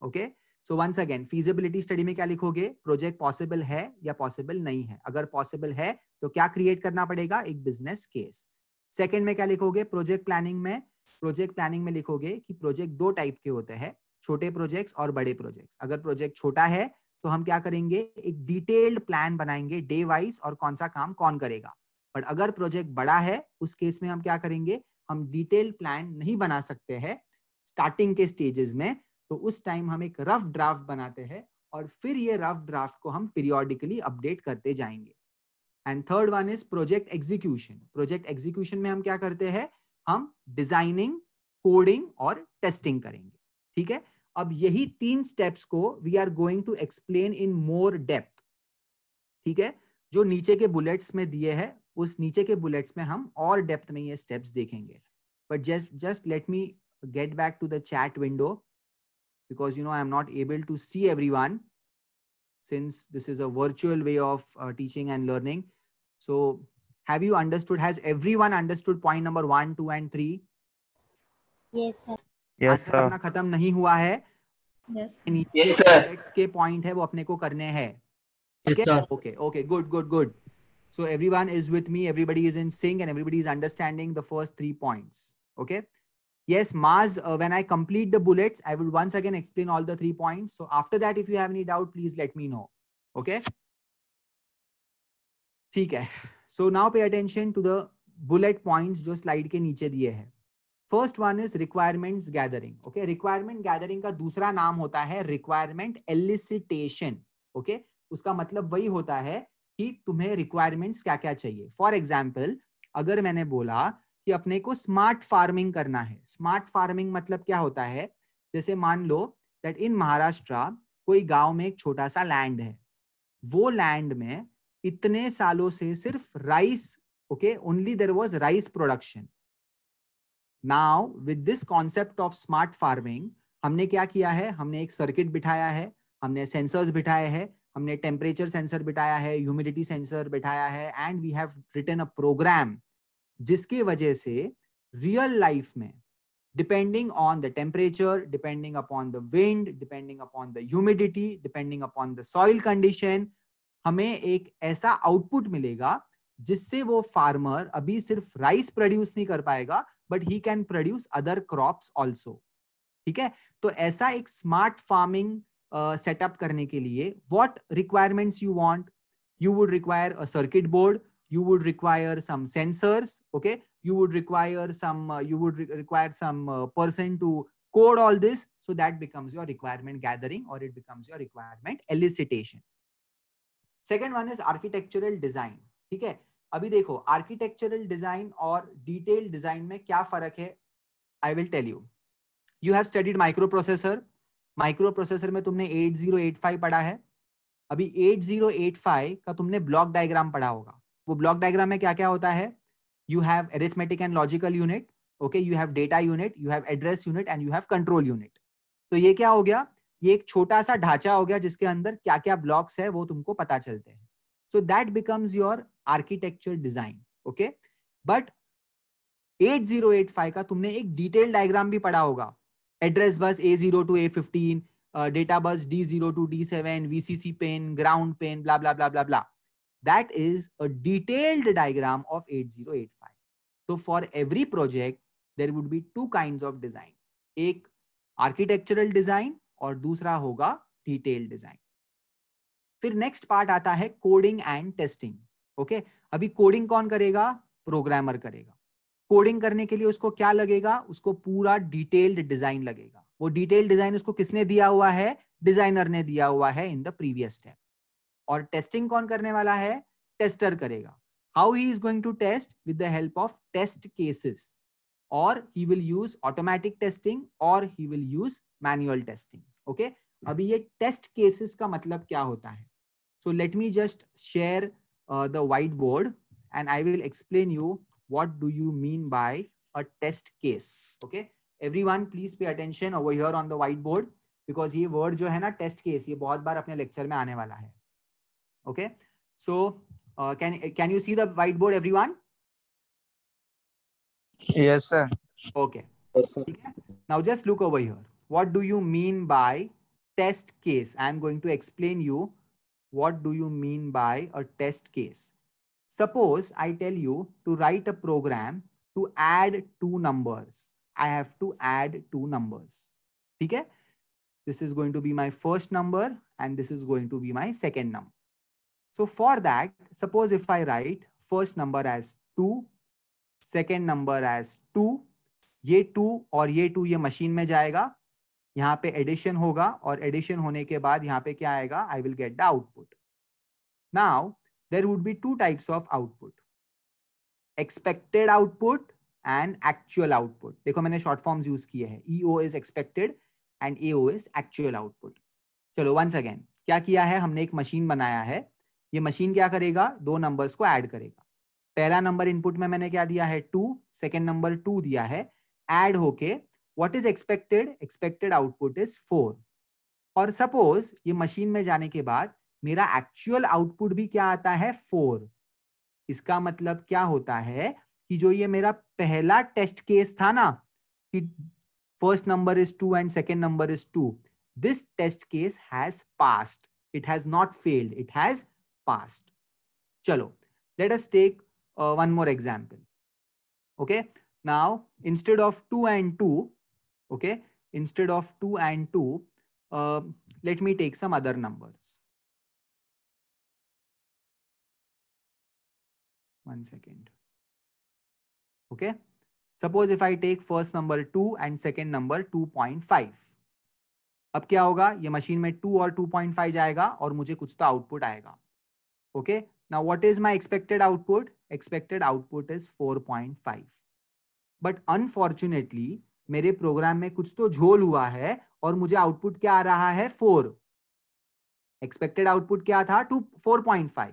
Okay. So once again, feasibility study में क्या लिखोगे? प्रोजेक्ट पॉसिबल है या पॉसिबल नहीं है. अगर पॉसिबल है तो क्या क्रिएट करना पड़ेगा? एक बिजनेस केस. सेकंड में क्या लिखोगे? प्रोजेक्ट प्लानिंग में, प्रोजेक्ट प्लानिंग में लिखोगे कि प्रोजेक्ट दो टाइप के होते हैं, छोटे प्रोजेक्ट्स और बड़े प्रोजेक्ट्स. अगर प्रोजेक्ट छोटा है तो हम क्या करेंगे? एक डिटेल्ड प्लान बनाएंगे डे वाइज और कौन सा काम कौन करेगा. बट अगर प्रोजेक्ट बड़ा है उस केस में हम क्या करेंगे? हम डिटेल्ड प्लान नहीं बना सकते हैं स्टार्टिंग के स्टेजेस में, तो उस टाइम हम एक रफ ड्राफ्ट बनाते हैं और फिर ये रफ ड्राफ्ट को हम पीरियोडिकली अपडेट करते जाएंगे. And third one is project execution. Project execution में हम क्या करते हैं? हम डिजाइनिंग, कोडिंग और टेस्टिंग करेंगे. ठीक है. अब यही 3 स्टेप्स को we are going to explain in more depth. ठीक है. जो नीचे के बुलेट्स में दिए हैं उस नीचे के बुलेट्स में हम और डेप्थ में ये स्टेप्स देखेंगे. But just let me get back to the chat window because I am not able to see everyone since this is a virtual way of teaching and learning. So have you understood? Has everyone understood point number 1, 2 and 3? Yes sir. Yes sir. अपना खत्म नहीं हुआ है. Yes sir. के point है वो अपने को करने हैं. ठीक है. Okay, good. So everyone is with me, everybody is in sync, and everybody is understanding the first 3 points. Okay. Yes, Maz, when I complete the bullets, I will once again explain all the 3 points. So after that, if you have any doubt, please let me know. Okay. ठीक है. So now pay attention to the bullet points जो slide के नीचे दिए हैं. First one is requirements gathering. Okay, requirement gathering का दूसरा नाम होता है requirement elicitation. Okay, उसका मतलब वही होता है कि तुम्हें requirements क्या क्या चाहिए. For example, अगर मैंने बोला कि अपने को स्मार्ट फार्मिंग करना है. स्मार्ट फार्मिंग मतलब क्या होता है, जैसे मान लो दैट इन महाराष्ट्र कोई गांव में एक छोटा सा लैंड है. वो लैंड में इतने सालों से सिर्फ rice, okay, only there was rice production. Now with this concept of smart farming हमने क्या किया है, हमने एक सर्किट बिठाया है, हमने सेंसर्स बिठाए हैं, हमने टेम्परेचर सेंसर बिठाया है, ह्यूमिडिटी सेंसर बिठाया है, and we have written a program जिसकी वजह से रियल लाइफ में depending on the temperature, depending upon the wind, depending upon the humidity, depending upon the soil condition, हमें एक ऐसा आउटपुट मिलेगा जिससे वो फार्मर अभी सिर्फ राइस प्रोड्यूस नहीं कर पाएगा, but he can produce other crops also. ठीक है, तो ऐसा एक स्मार्ट फार्मिंग सेटअप करने के लिए what requirements you want, you would require a circuit board, you would require some sensors, okay, you would require some person to code all this, so that becomes your requirement gathering or it becomes your requirement elicitation. Second one is architectural design. ठीक है, अभी देखो architectural design और detailed design में क्या फर्क है, I will tell you. You have studied microprocessor. Microprocessor में तुमने 8085 पढ़ा है. अभी 8085 का तुमने ब्लॉक डायग्राम पढ़ा होगा. वो ब्लॉक डायग्राम में क्या क्या होता है, you have arithmetic and logical unit, okay, you have data unit, you have address unit and you have control unit. तो ये क्या हो गया, ये एक छोटा सा ढांचा हो गया जिसके अंदर क्या क्या ब्लॉक्स है वो तुमको पता चलते हैं. So that becomes your architecture design. Okay, but 8085 का तुमने एक डिटेल डायग्राम भी पढ़ा होगा. Address bus A0 to A15, data bus D0 to D7, VCC pin, ground pin, blah blah blah blah blah. That is a detailed diagram of 8085. So for every project, there would be two kinds of design. एक architectural design और दूसरा होगा detailed design. फिर next part आता है coding and testing. Okay? अभी coding कौन करेगा, programmer करेगा. Coding करने के लिए उसको क्या लगेगा, उसको पूरा detailed design लगेगा. वो detailed design उसको किसने दिया हुआ है, designer ने दिया हुआ है in the previous step. और टेस्टिंग कौन करने वाला है, टेस्टर करेगा. How he is going to test, with the help of test cases, और he will use automatic testing और he will use manual testing. Okay, अभी ये टेस्ट केसेस का मतलब क्या होता है. So let me just share the white board and I will explain you what do you mean by a test case. Okay, everyone please pay attention over here on the white board, because ये word जो है ना test case, ये बहुत बार अपने lecture में आने वाला है. Okay, so can you see the whiteboard, everyone? Yes, sir. Okay. Now just look over here. What do you mean by test case? I am going to explain you what do you mean by a test case. Suppose I tell you to write a program to add two numbers. I have to add two numbers. Okay? This is going to be my first number and this is going to be my second number. So for that, suppose if I write first number as 2, second number as 2, ये 2 और ये 2 ये machine में जाएगा, यहाँ पे addition होगा और एडिशन होने के बाद यहाँ पे क्या आएगा, I will get the output. Now there would be two types of output, expected output and actual output. देखो मैंने शॉर्ट फॉर्म्स यूज किए हैं, EO is expected and AO is actual output. चलो once again, क्या किया है, हमने एक मशीन बनाया है. ये मशीन क्या करेगा, दो नंबर्स को ऐड करेगा. पहला नंबर इनपुट में मैंने क्या दिया है 2, सेकेंड नंबर 2 दिया है. ऐड होके what is expected, expected output is 4. और सपोज ये मशीन में जाने के बाद मेरा एक्चुअल आउटपुट भी क्या आता है 4. इसका मतलब क्या होता है कि जो ये मेरा पहला टेस्ट केस था ना कि first number is 2 and second number is 2, this test case has passed. It has not failed, it has passed. चलो Let us take one more example. Okay, now instead of 2 and 2, okay, instead of 2 and 2, let me take some other numbers. One second. Okay, suppose if I take first number 2 and second number 2.5. अब क्या होगा, ये machine में 2 और 2.5 जाएगा और मुझे कुछ तो आउटपुट आएगा. Okay, now what is my expected output? Expected output is 4.5. But unfortunately मेरे प्रोग्राम में कुछ तो झोल हुआ है और मुझे आउटपुट क्या आ रहा है? 4. एक्सपेक्टेड आउटपुट क्या था? 4.5.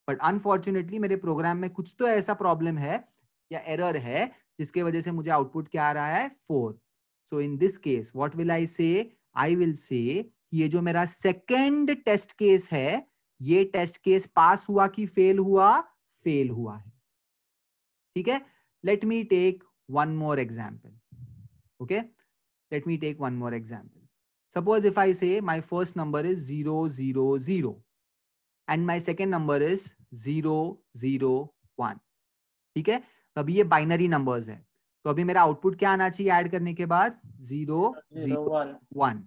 बट अनफॉर्चुनेटली मेरे प्रोग्राम में कुछ तो ऐसा प्रॉब्लम है या एरर है जिसके वजह से मुझे आउटपुट क्या आ रहा है? 4. So in this case what will I say? I will say ये जो मेरा सेकेंड टेस्ट केस है, ये टेस्ट केस पास हुआ कि फेल हुआ? फेल हुआ है. ठीक है, let me take one more example. Okay, let me take one more example. Suppose if I say my first number is 0, 0, 0 and my second number is 0, 0, 1. ठीक है, अभी ये बाइनरी नंबर्स है, तो अभी मेरा आउटपुट क्या आना चाहिए ऐड करने के बाद? 0, 0, 1.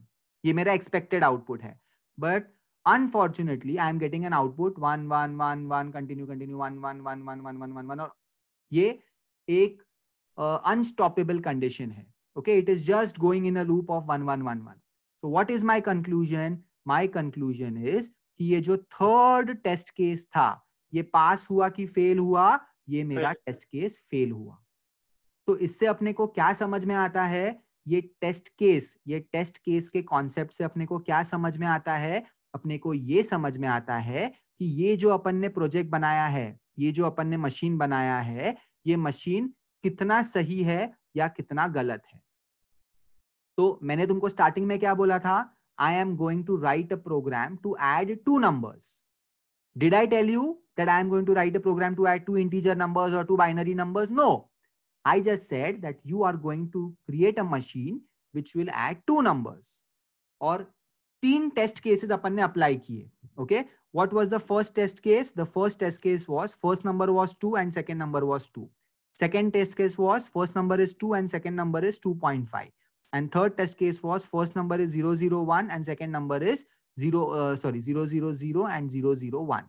ये मेरा एक्सपेक्टेड आउटपुट है. But unfortunately I am getting an output 1, 1, 1, 1, continue continue 1, 1, 1, 1, 1, 1, 1, 1, और ये एक अनस्टॉपेबल कंडीशन है. Okay, it is just going in a loop of 1, 1, 1, 1. So what is my conclusion? My conclusion is कि ये जो थर्ड टेस्ट केस था, ये पास हुआ कि फेल हुआ? ये मेरा टेस्ट केस फेल हुआ. तो इससे अपने को क्या समझ में आता है? ये टेस्ट केस के कॉन्सेप्ट से अपने को क्या समझ में आता है? अपने को ये समझ में आता है कि ये जो अपन ने प्रोजेक्ट बनाया है, ये जो अपन ने मशीन बनाया है, ये मशीन कितना सही है या कितना गलत है. तो मैंने तुमको स्टार्टिंग में क्या बोला था? I am going to write a program to add 2 numbers. Did I tell you that I am going to write a program to add 2 integer numbers or 2 binary numbers? No. I just said that you are going to create a machine which will add 2 numbers. और 3 test cases अपन ने apply किए. Okay. What was the first test case? The first test case was first number was 2 and second number was 2. Second test case was first number is 2 and second number is 2.5. And third test case was first number is 0, 0, 1 and second number is 0, 0, 0, 0 and 0, 0, 1.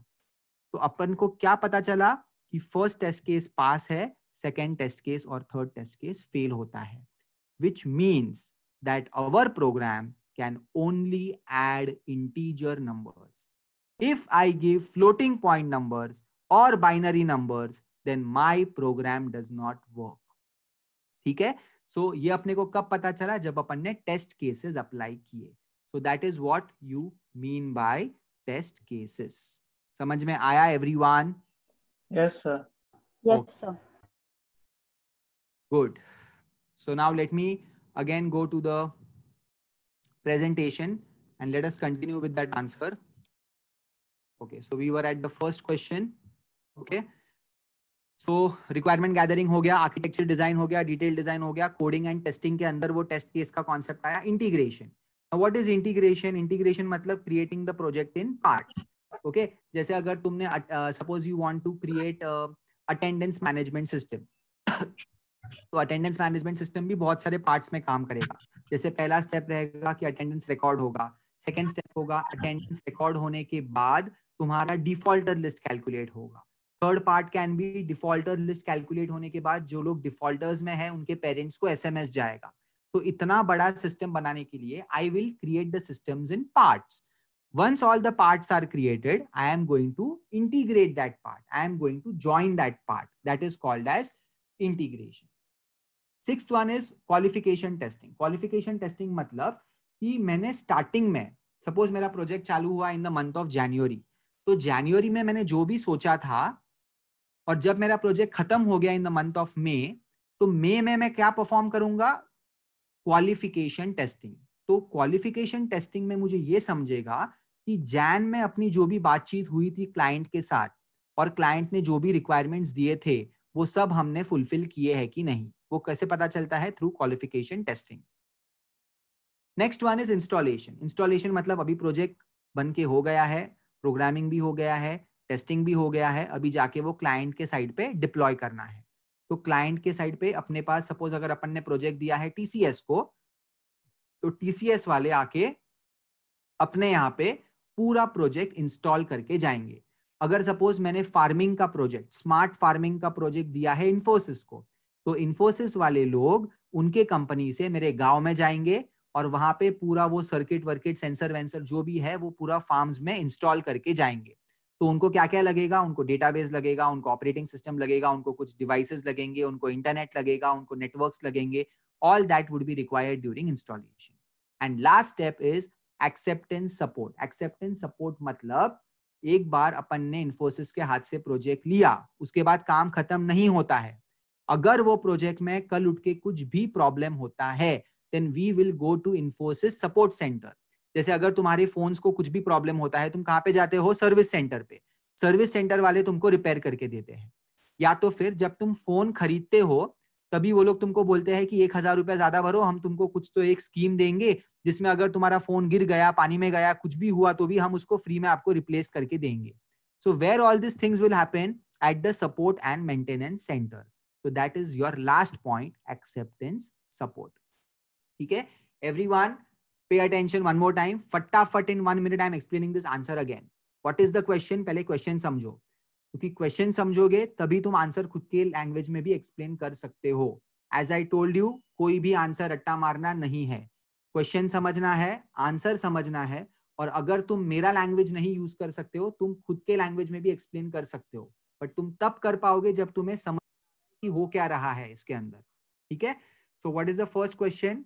तो अपन को क्या पता चला कि first test case पास है, second test case और third test case fail होता है, which means that our program can only add integer numbers. If I give floating point numbers or binary numbers, then my program does not work. ठीक है, सो ये अपने को कब पता चला? जब अपन ने टेस्ट केसेस अप्लाई किए. So that is what you mean by test cases. समझ में आया everyone? Yes, sir. Yes, sir. Good. So now let me again go to the presentation and let us continue with that answer. Okay, so we were at the first question. Okay. So requirement gathering हो गया, architecture design हो गया, detail design हो गया, coding and testing के अंदर वो test case का concept आया, integration. Now what is integration? Integration मतलब creating the project in parts. Okay, जैसे अगर तुमने suppose you want to create attendance management system. तो attendance management system भी बहुत सारे parts में काम करेगा. जैसे पहला step रहेगा कि attendance record होगा, second step होगा attendance record होने के बाद तुम्हारा defaulter list calculate होगा. Third part can be defaulter list calculate होने के बाद जो लोग डिफॉल्टर्स में हैं उनके पेरेंट्स को एसएमएस जाएगा. तो इतना बड़ा सिस्टम बनाने के लिए I will create the systems in parts. Once all the parts are created, I am going to integrate that part. I am going to join that part. That is called as integration. Sixth one is qualification testing. Qualification testing मतलब कि मैंने starting में suppose मेरा project चालू हुआ इन the month of January, तो जनवरी में मैंने जो भी सोचा था और जब मेरा प्रोजेक्ट खत्म हो गया इन द मंथ ऑफ मे, तो मे में मैं क्या परफॉर्म करूंगा? Qualification testing. तो क्वालिफिकेशन टेस्टिंग में मुझे ये समझेगा कि जैन में अपनी जो भी बातचीत हुई थी क्लाइंट के साथ और क्लाइंट ने जो भी रिक्वायरमेंट्स दिए थे वो सब हमने फुलफिल किए हैं कि नहीं. वो कैसे पता चलता है? Through qualification testing. Next one is installation. Installation मतलब अभी प्रोजेक्ट बन के हो गया है, प्रोग्रामिंग भी हो गया है, टेस्टिंग भी हो गया है, अभी जाके वो क्लाइंट के साइड पे डिप्लॉय करना है। तो क्लाइंट के साइड पे अपने पास सपोज अगर अपन ने प्रोजेक्ट दिया है टीसीएस को, तो टीसीएस वाले आके अपने यहाँ पे पूरा प्रोजेक्ट इंस्टॉल करके जाएंगे। अगर सपोज मैंने फार्मिंग का प्रोजेक्ट, स्मार्ट फार्मिंग का प्रोजेक्ट दिया है इन्फोसिस को, तो इन्फोसिस वाले लोग उनके कंपनी से मेरे गांव में जाएंगे और वहां पे पूरा वो सर्किट वर्किट सेंसर वेंसर जो भी है वो पूरा फार्म्स में इंस्टॉल करके जाएंगे। तो उनको क्या क्या लगेगा, उनको डेटाबेस लगेगा, उनको ऑपरेटिंग सिस्टम लगेगा, उनको कुछ डिवाइसेस लगेंगे, उनको इंटरनेट लगेगा, उनको नेटवर्क्स लगेंगे। All that would be required during installation. And last step is acceptance support. Acceptance support मतलब एक बार अपन ने इन्फोसिस के हाथ से प्रोजेक्ट लिया, उसके बाद काम खत्म नहीं होता है। अगर वो प्रोजेक्ट में कल उठ के कुछ भी प्रॉब्लम होता है, then we will go to Infosys support centre. जैसे अगर तुम्हारे फोन्स को कुछ भी प्रॉब्लम होता है, तुम कहाँ पे जाते हो, सर्विस सेंटर पे। सर्विस सेंटर वाले तुमको रिपेयर करके देते हैं। या तो फिर जब तुम फोन खरीदते हो तभी वो लोग तुमको बोलते हैं कि 1,000 रुपया ज्यादा भरो, हम तुमको कुछ तो एक स्कीम देंगे जिसमें अगर तुम्हारा फोन गिर गया, पानी में गया, कुछ भी हुआ तो भी हम उसको फ्री में आपको रिप्लेस करके देंगे। So where all this things will happen at the support and maintenance centre. So that is your last point, acceptance support. ठीक है, everyone pay attention one more time. फटाफट in 1 minute I am explaining this answer again. What is the question? पहले question समझो, क्योंकि question समझोगे तभी तुम answer खुद के लैंग्वेज में भी एक्सप्लेन कर सकते हो। As I told you, कोई भी आंसर रट्टा मारना नहीं है, क्वेश्चन समझना है, आंसर समझना है। और अगर तुम मेरा लैंग्वेज नहीं यूज कर सकते हो, तुम खुद के लैंग्वेज में भी एक्सप्लेन कर सकते हो, बट तुम तब कर पाओगे जब तुम्हें समझ कि हो क्या रहा है इसके अंदर। ठीक है, so what is the first question?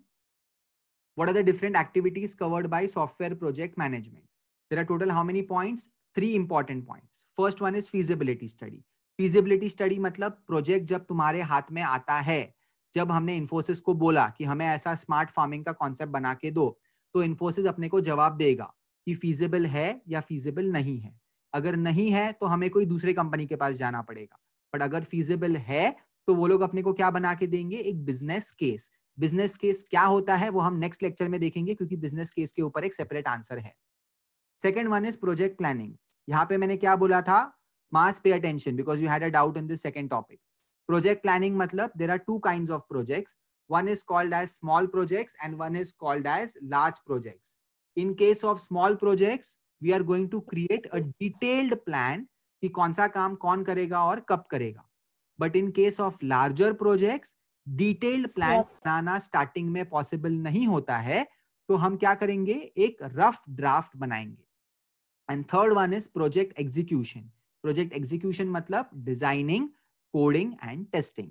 What are the different activities covered by software project management? There are total how many points? 3 important points. First one is feasibility study. Feasibility study मतलब project जब तुम्हारे हाथ में आता है, जब हमने इन्फोसिस को बोला कि हमें ऐसा स्मार्ट फार्मिंग का कॉन्सेप्ट बना के दो, तो इन्फोसिस अपने को जवाब देगा कि फीजिबल है या फीजिबल नहीं है। अगर नहीं है तो हमें कोई दूसरे कंपनी के पास जाना पड़ेगा, बट अगर फीजिबल है तो वो लोग अपने को क्या बना के देंगे, एक बिजनेस केस। बिजनेस केस क्या होता है वो हम नेक्स्ट लेक्चर में देखेंगे, क्योंकि बिजनेस केस के ऊपर एक सेपरेट आंसर है। Second one is project planning. यहाँ पे मैंने क्या बोला था, must pay attention because you had a doubt in this second topic. Project planning मतलब there are 2 kinds of projects, one is called as small projects and one is called as large projects. In case of small projects we are going to create a detailed plan कि कौन सा काम कौन करेगा और कब करेगा। But in case of larger projects detailed plan बनाना स्टार्टिंग में पॉसिबल नहीं होता है, तो हम क्या करेंगे, एक रफ ड्राफ्ट बनाएंगे। And third one is project execution. Project execution मतलब डिजाइनिंग, कोडिंग एंड टेस्टिंग।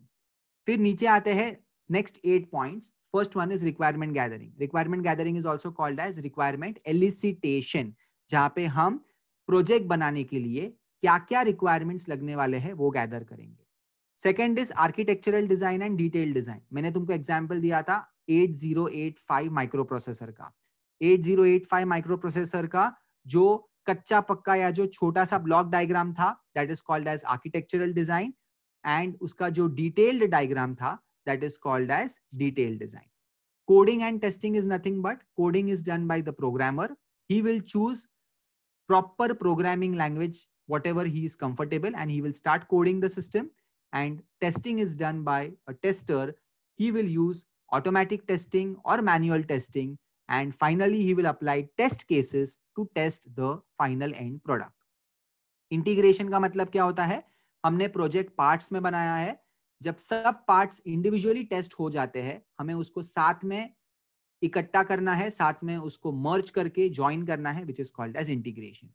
फिर नीचे आते हैं next 8 points. First one is requirement gathering. Requirement gathering is also called as requirement elicitation, जहां पे हम प्रोजेक्ट बनाने के लिए क्या क्या रिक्वायरमेंट्स लगने वाले हैं वो गैदर करेंगे। Second is architectural design and detail design. मैंने तुमको एग्जांपल दिया था 8085 माइक्रो प्रोसेसर का। 8085 माइक्रो प्रोसेसर का जो कच्चा पक्का या जो छोटा सा ब्लॉक डायग्राम था, that is called as architectural design, and उसका जो डिटेल्ड डायग्राम था that is called as detail design. Coding and testing is nothing but coding is done by the programmer. He will choose proper programming language whatever he is comfortable and he will start coding the system. And testing is done by a tester. He will use automatic testing or manual testing, and finally he will apply test cases to test the final end product. Integration का मतलब क्या होता है, हमने project parts में बनाया है, जब सब पार्ट्स इंडिविजुअली टेस्ट हो जाते हैं हमें उसको साथ में इकट्ठा करना है, साथ में उसको मर्ज करके ज्वाइन करना है, which is called as integration.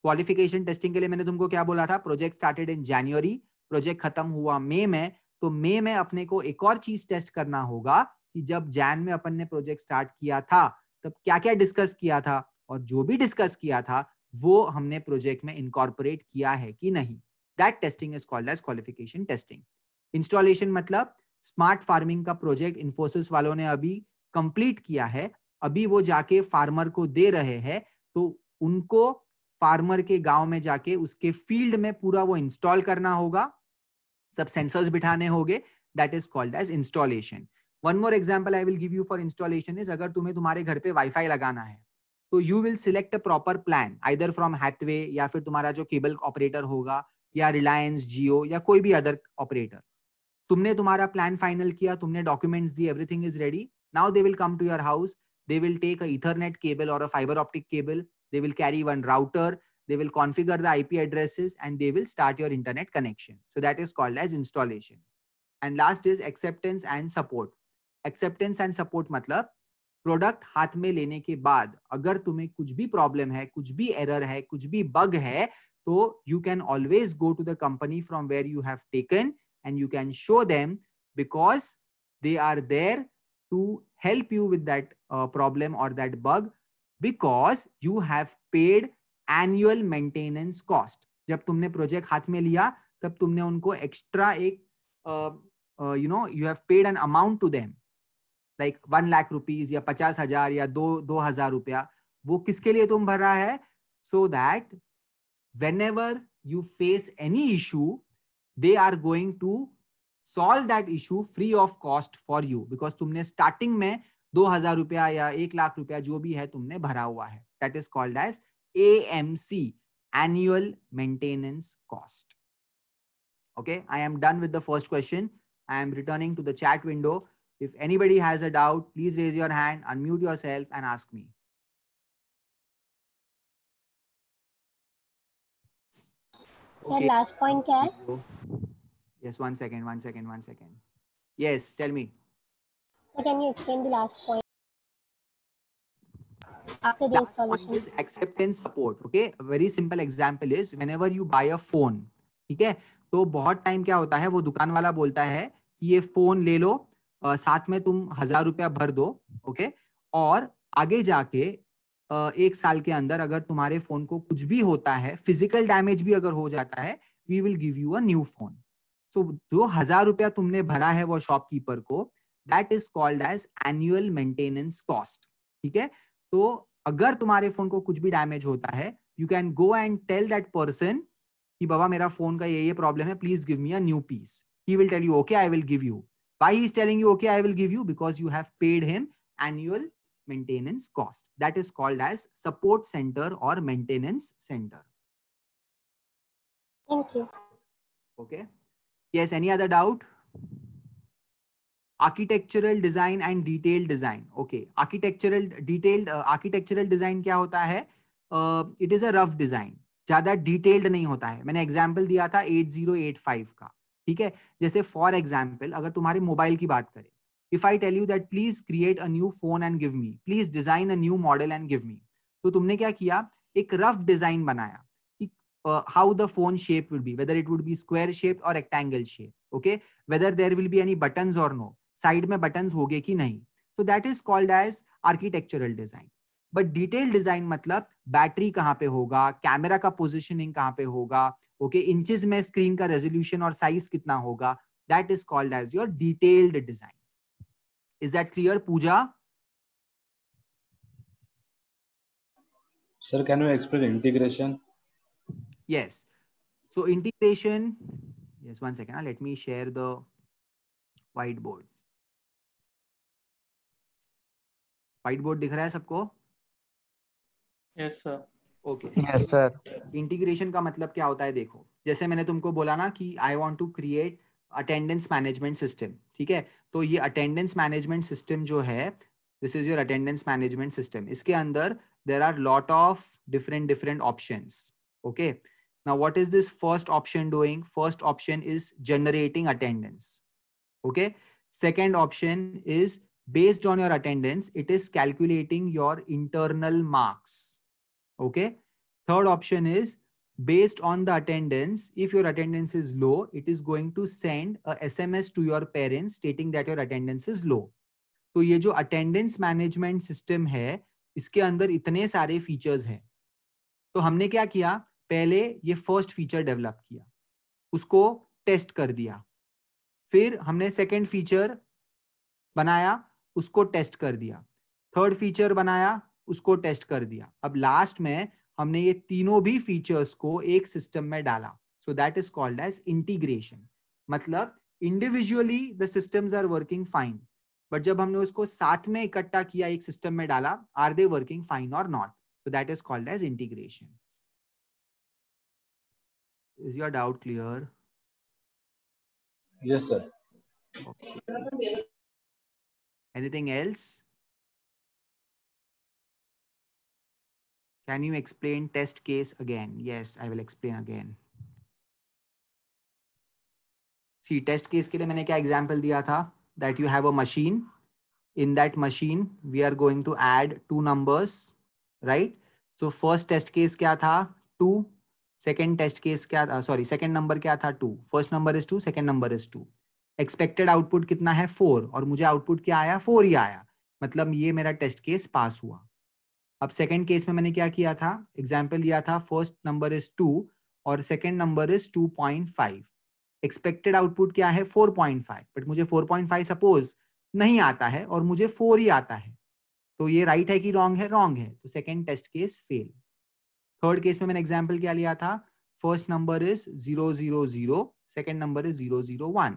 Qualification testing के लिए मैंने तुमको क्या बोला था, project started in January, project खत्म हुआ मई में, तो मई में अपने को एक और चीज टेस्ट करना होगा कि जब जैन में अपन ने प्रोजेक्ट स्टार्ट किया था तब क्या क्या डिस्कस किया था, और जो भी डिस्कस किया था वो हमने प्रोजेक्ट में इनकॉर्पोरेट किया है कि नहीं। That testing is called as qualification testing. Installation मतलब स्मार्ट फार्मिंग का प्रोजेक्ट इन्फोसिस वालों ने अभी कंप्लीट किया है, अभी वो जाके फार्मर को दे रहे हैं, तो उनको फार्मर के गांव में जाके उसके फील्ड में पूरा वो इंस्टॉल करना होगा, सब सेंसर्स बिठाने होंगे, that is called as installation. One more example I will give you for installation is, अगर तुम्हें तुम्हारे घर पे वाईफाई लगाना है, तो you will select a proper plan either from Hathway या फिर तुम्हारा जो केबल ऑपरेटर होगा या रिलायंस जियो या कोई भी अदर ऑपरेटर. तुमने तुम्हारा प्लान फाइनल किया, तुमने डॉक्यूमेंट्स दिए, everything is ready. Now they will come to your house. They will take a Ethernet cable or a fiber optic cable. They will carry one router. They will configure the IP addresses and they will start your internet connection. So that is called as installation. And last is acceptance and support. Acceptance and support मतलब product हाथ में लेने के बाद अगर तुम्हें कुछ भी प्रॉब्लम है, कुछ भी एरर है, कुछ भी बग है, तो you can always go to the company from where you have taken and you can show them because they are there to help you with that problem or that bug because you have paid annual maintenance cost. जब तुमने project हाथ में लिया तब तुमने उनको extra एक you have paid an amount to them like 1 lakh rupees या 50,000 या 2,000 रुपया. वो किसके लिए तुम भर रहा है? So that whenever you face any issue, they are going to solve that issue free of cost for you because तुमने स्टार्टिंग में 2,000 रुपया या 1 लाख रुपया जो भी है तुमने भरा हुआ है. That is called as AMC, annual maintenance cost. Okay, I am done with the first question. I am returning to the chat window. If anybody has a doubt, please raise your hand, unmute yourself and ask me. Sir, last point क्या है? Yes, one second. Yes, tell me. So can you explain the last point after the Last point installation? is acceptance support. Okay, a very simple example is whenever you buy a phone, ठीक है, तो बहुत time क्या होता है, वो दुकान वाला बोलता है कि ये फोन ले लो, साथ में तुम 1,000 रुपया भर दो, ओके, और आगे जाके 1 साल के अंदर अगर तुम्हारे फोन को कुछ भी होता है, फिजिकल डैमेज भी अगर हो जाता है, we will give you a new phone. So जो 1,000 रुपया तुमने भरा है वो शॉपकीपर को, that is called as annual maintenance cost. ठीक है, तो अगर तुम्हारे फोन को कुछ भी डैमेज होता है, you can go and tell that person कि बाबा मेरा फोन का ये प्रॉब्लम है, please give me a new piece. He will tell you okay I will give you. Why he is telling you okay I will give you? Because you have paid him annual maintenance cost. That is called as support center or maintenance center. Thank you. Okay. Yes, any other doubt? Architectural design and detailed design. Okay, architectural design क्या होता है? It is a rough design. ज्यादा detailed नहीं होता है. मैंने example दिया था 8085 का. ठीक है, जैसे for example अगर तुम्हारे मोबाइल की बात करें, if I tell you that please create a new phone and give me, please design a new model and give me, तो तुमने क्या किया? एक rough design बनाया कि how the phone shape will be, whether it would be square shaped or rectangle shape, okay, whether there will be any buttons or no, side में buttons होंगे कि नहीं. So that is called as architectural design. But detailed design मतलब battery कहाँ पे होगा, camera का positioning कहाँ पे होगा, ओके, इंचेस में स्क्रीन का रेजोल्यूशन और साइज कितना होगा, that is called as your detailed design. Is that clear, Pooja? Sir, can you explain integration? Yes. So integration, yes, one second. Let me share the whiteboard. Whiteboard दिख रहा है सबको? Yes sir. Okay. Yes, sir. Integration का मतलब क्या होता है? देखो, जैसे मैंने तुमको बोला ना कि I want to create attendance management system. ठीक है, तो ये अटेंडेंस मैनेजमेंट सिस्टम जो है, this is your attendance management system. इसके अंदर there are lot of different options. Okay, now what is this first option doing? First option is generating attendance. Okay, second option is based on your attendance, it is calculating your internal marks. Okay, third option is based on the attendance, if your attendance is low, it is going to send a SMS to your parents stating that your attendance is low. तो ये जो attendance management system है, इसके अंदर इतने सारे features हैं. तो हमने क्या किया? पहले ये फर्स्ट फीचर डेवलप किया, उसको टेस्ट कर दिया, फिर हमने सेकेंड फीचर बनाया, उसको टेस्ट कर दिया, थर्ड फीचर बनाया, उसको टेस्ट कर दिया. अब लास्ट में हमने ये तीनों भी फीचर्स को एक सिस्टम में डाला. So that is called as integration. मतलब individually the systems are working fine, but जब हमने उसको साथ में इकट्ठा किया, एक सिस्टम में डाला, आर दे वर्किंग फाइन और not? So that is called as integration. Is your doubt clear? Yes, sir. Okay. Anything else? Can you explain test case again? Yes, I will explain again. See, test case के लिए मैंने क्या example दिया था? That you have a machine. In that machine, we are going to add two numbers, right? So first test case क्या था? 2. Second test case क्या था? Sorry, second number क्या था? 2. First number is 2, second number is 2. Expected output कितना है? 4. और मुझे output क्या आया? 4 ही आया. मतलब ये मेरा टेस्ट केस पास हुआ. अब सेकेंड केस में मैंने क्या किया था? एग्जाम्पल लिया था फर्स्ट नंबर इज 2 और second number is 2.5. Expected output क्या है? 4.5. बट मुझे 4.5 सपोज नहीं आता है और मुझे 4 ही आता है, तो ये राइट है कि रॉन्ग है? रॉन्ग है. तो second test case fail. Third case में मैंने एग्जाम्पल क्या लिया था? First number is 000, second number is 001.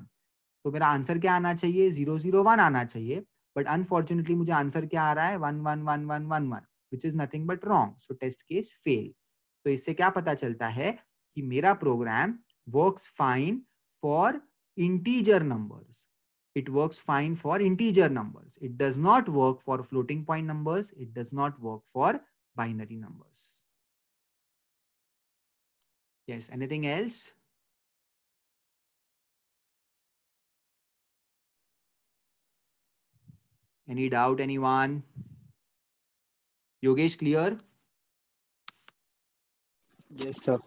तो मेरा आंसर क्या आना चाहिए? 001 आना चाहिए. बट अनफॉर्चुनेटली मुझे आंसर क्या आ रहा है? 111111, which is nothing but wrong. So test case fail. तो इससे क्या पता चलता है कि मेरा programme works fine for integer numbers. It works fine for integer numbers. It does not work for floating point numbers. It does not work for binary numbers. Yes, anything else? Any doubt, anyone? Yogesh, clear? Yes, sir.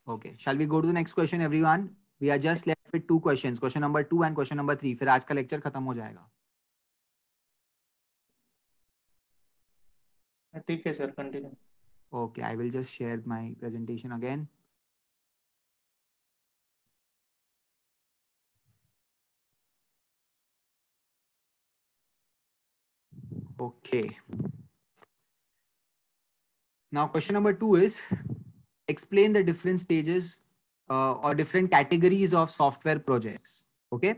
Okay. Shall we go to the next question, everyone? We are just left with two questions. Question number 2 and question number 3. फिर आज का lecture खत्म हो जाएगा. ठीक है sir, continue. Okay, I will just share my presentation again. Okay. Now, question number 2 is explain the different stages or different categories of software projects. Okay.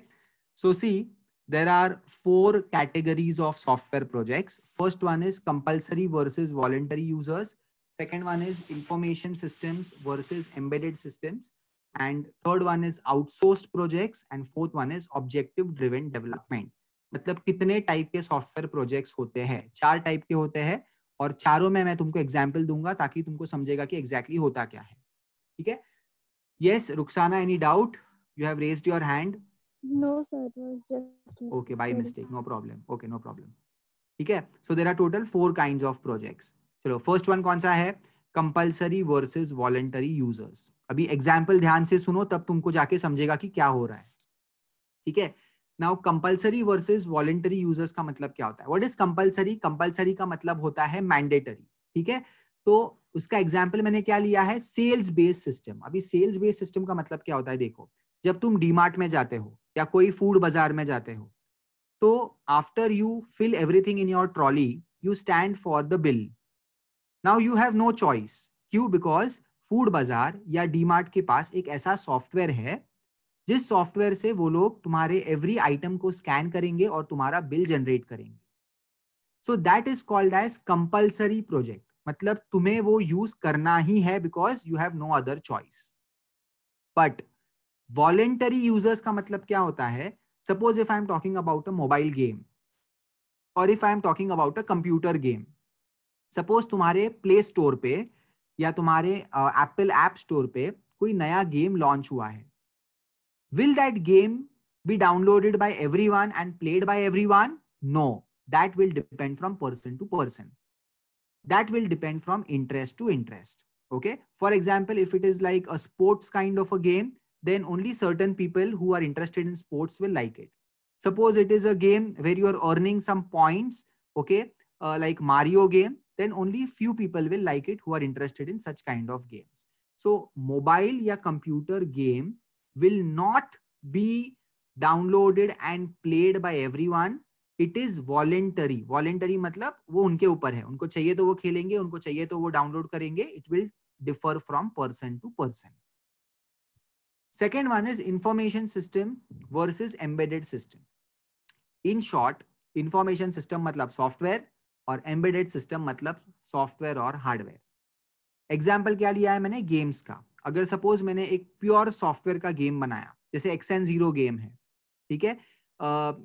So see, there are 4 categories of software projects. First one is compulsory versus voluntary users. Second one is information systems versus embedded systems. And third one is outsourced projects. And fourth one is objective driven development. मतलब कितने type के software projects होते हैं? 4 type के होते हैं और चारों में मैं तुमको एग्जाम्पल दूंगा ताकि तुमको समझेगा कि एग्जैक्टली होता क्या है. ठीक है? Yes Rukhsana, any doubt? You have raised your hand. No, sir, it was just. Okay, by mistake, no problem. Okay, no problem. ठीक है? So there are total 4 kinds of projects. चलो, first one कौन सा है? Compulsory versus voluntary users. अभी example ध्यान से सुनो, तब तुमको जाके समझेगा कि क्या हो रहा है. ठीक है? Now compulsory versus voluntary users का मतलब क्या होता है? What is compulsory? Compulsory का मतलब होता है mandatory. ठीक है? तो उसका एग्जाम्पल मैंने क्या लिया है? Sales based system. अभी सेल्स बेस्ड सिस्टम का मतलब क्या होता है? देखो, जब तुम डीमार्ट में जाते हो या कोई फूड बाजार में जाते हो, तो after you fill everything in your trolley, you stand for the bill. Now you have no choice. क्यों? बिकॉज फूड बाजार या डीमार्ट के पास एक ऐसा सॉफ्टवेयर है जिस सॉफ्टवेयर से वो लोग तुम्हारे एवरी आइटम को स्कैन करेंगे और तुम्हारा बिल जनरेट करेंगे. So that is called as compulsory project. मतलब तुम्हें वो यूज करना ही है because you have no other choice. But voluntary users का मतलब क्या होता है? Suppose if I am talking about a mobile game और if I am talking about a computer game. Suppose तुम्हारे प्ले स्टोर पे या तुम्हारे एप्पल ऐप स्टोर पे कोई नया गेम लॉन्च हुआ है. Will that game be downloaded by everyone and played by everyone? No, that will depend from person to person. That will depend from interest to interest. Okay. For example, if it is like a sports kind of a game, then only certain people who are interested in sports will like it. Suppose it is a game where you are earning some points, okay, like Mario game, then only few people will like it who are interested in such kind of games. So mobile या computer game will not be downloaded and played by everyone. It is voluntary. Voluntary मतलब वो उनके ऊपर है, उनको चाहिए तो वो खेलेंगे, उनको चाहिए तो वो डाउनलोड करेंगे. It will differ from person to person. Second one is information system versus embedded system. In short, information system मतलब software और एम्बेडेड सिस्टम मतलब सॉफ्टवेयर और हार्डवेयर। एग्जाम्पल क्या लिया है मैंने, गेम्स का। अगर सपोज मैंने एक प्योर सॉफ्टवेयर का गेम बनाया, जैसे एक्सन0 गेम है, ठीक है,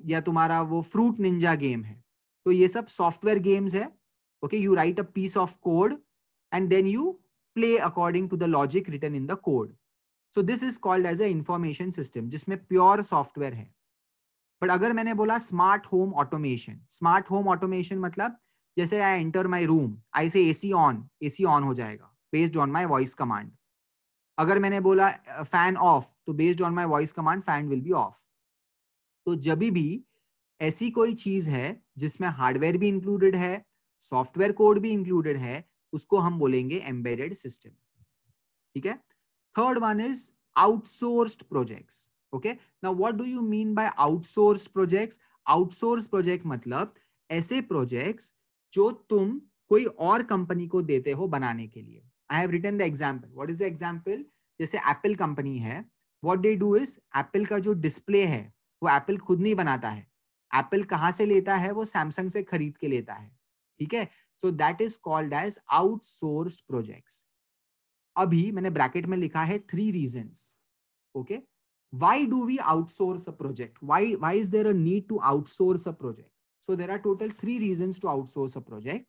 या तुम्हारा वो फ्रूट निंजा गेम है, तो ये सब सॉफ्टवेयर गेम्स है। Okay, you write a piece of code and then you play according to the logic written in the code. So this is called as a information system, जिसमें pure software है। But अगर मैंने बोला smart home automation, smart home automation मतलब जैसे I enter my room, आई से AC on हो जाएगा based on my voice command. अगर मैंने बोला फैन ऑफ, तो based on my voice command fan will be of. तो जब भी ऐसी कोई चीज है जिसमें हार्डवेयर भी इंक्लूडेड है, सॉफ्टवेयर कोड भी इंक्लूडेड है, उसको हम बोलेंगे एम्बेडेड सिस्टम। ठीक है। Third one is outsourced projects. Okay, now what do you mean bye outsourced projects? Outsource project मतलब ऐसे प्रोजेक्ट्स जो तुम कोई और कंपनी को देते हो बनाने के लिए। I have written the example. What is the example? जैसे एप्पल कंपनी है, what they do is Apple का जो डिस्प्ले है वो एप्पल खुद नहीं बनाता है। एप्पल कहां से लेता है? वो सैमसंग से खरीद के लेता है। ठीक है, so that is called as outsourced projects. अभी मैंने ब्रैकेट में लिखा है 3 reasons. Okay, why do we outsource a project? Why is there a need to outsource a project? So there are total 3 reasons to outsource a project.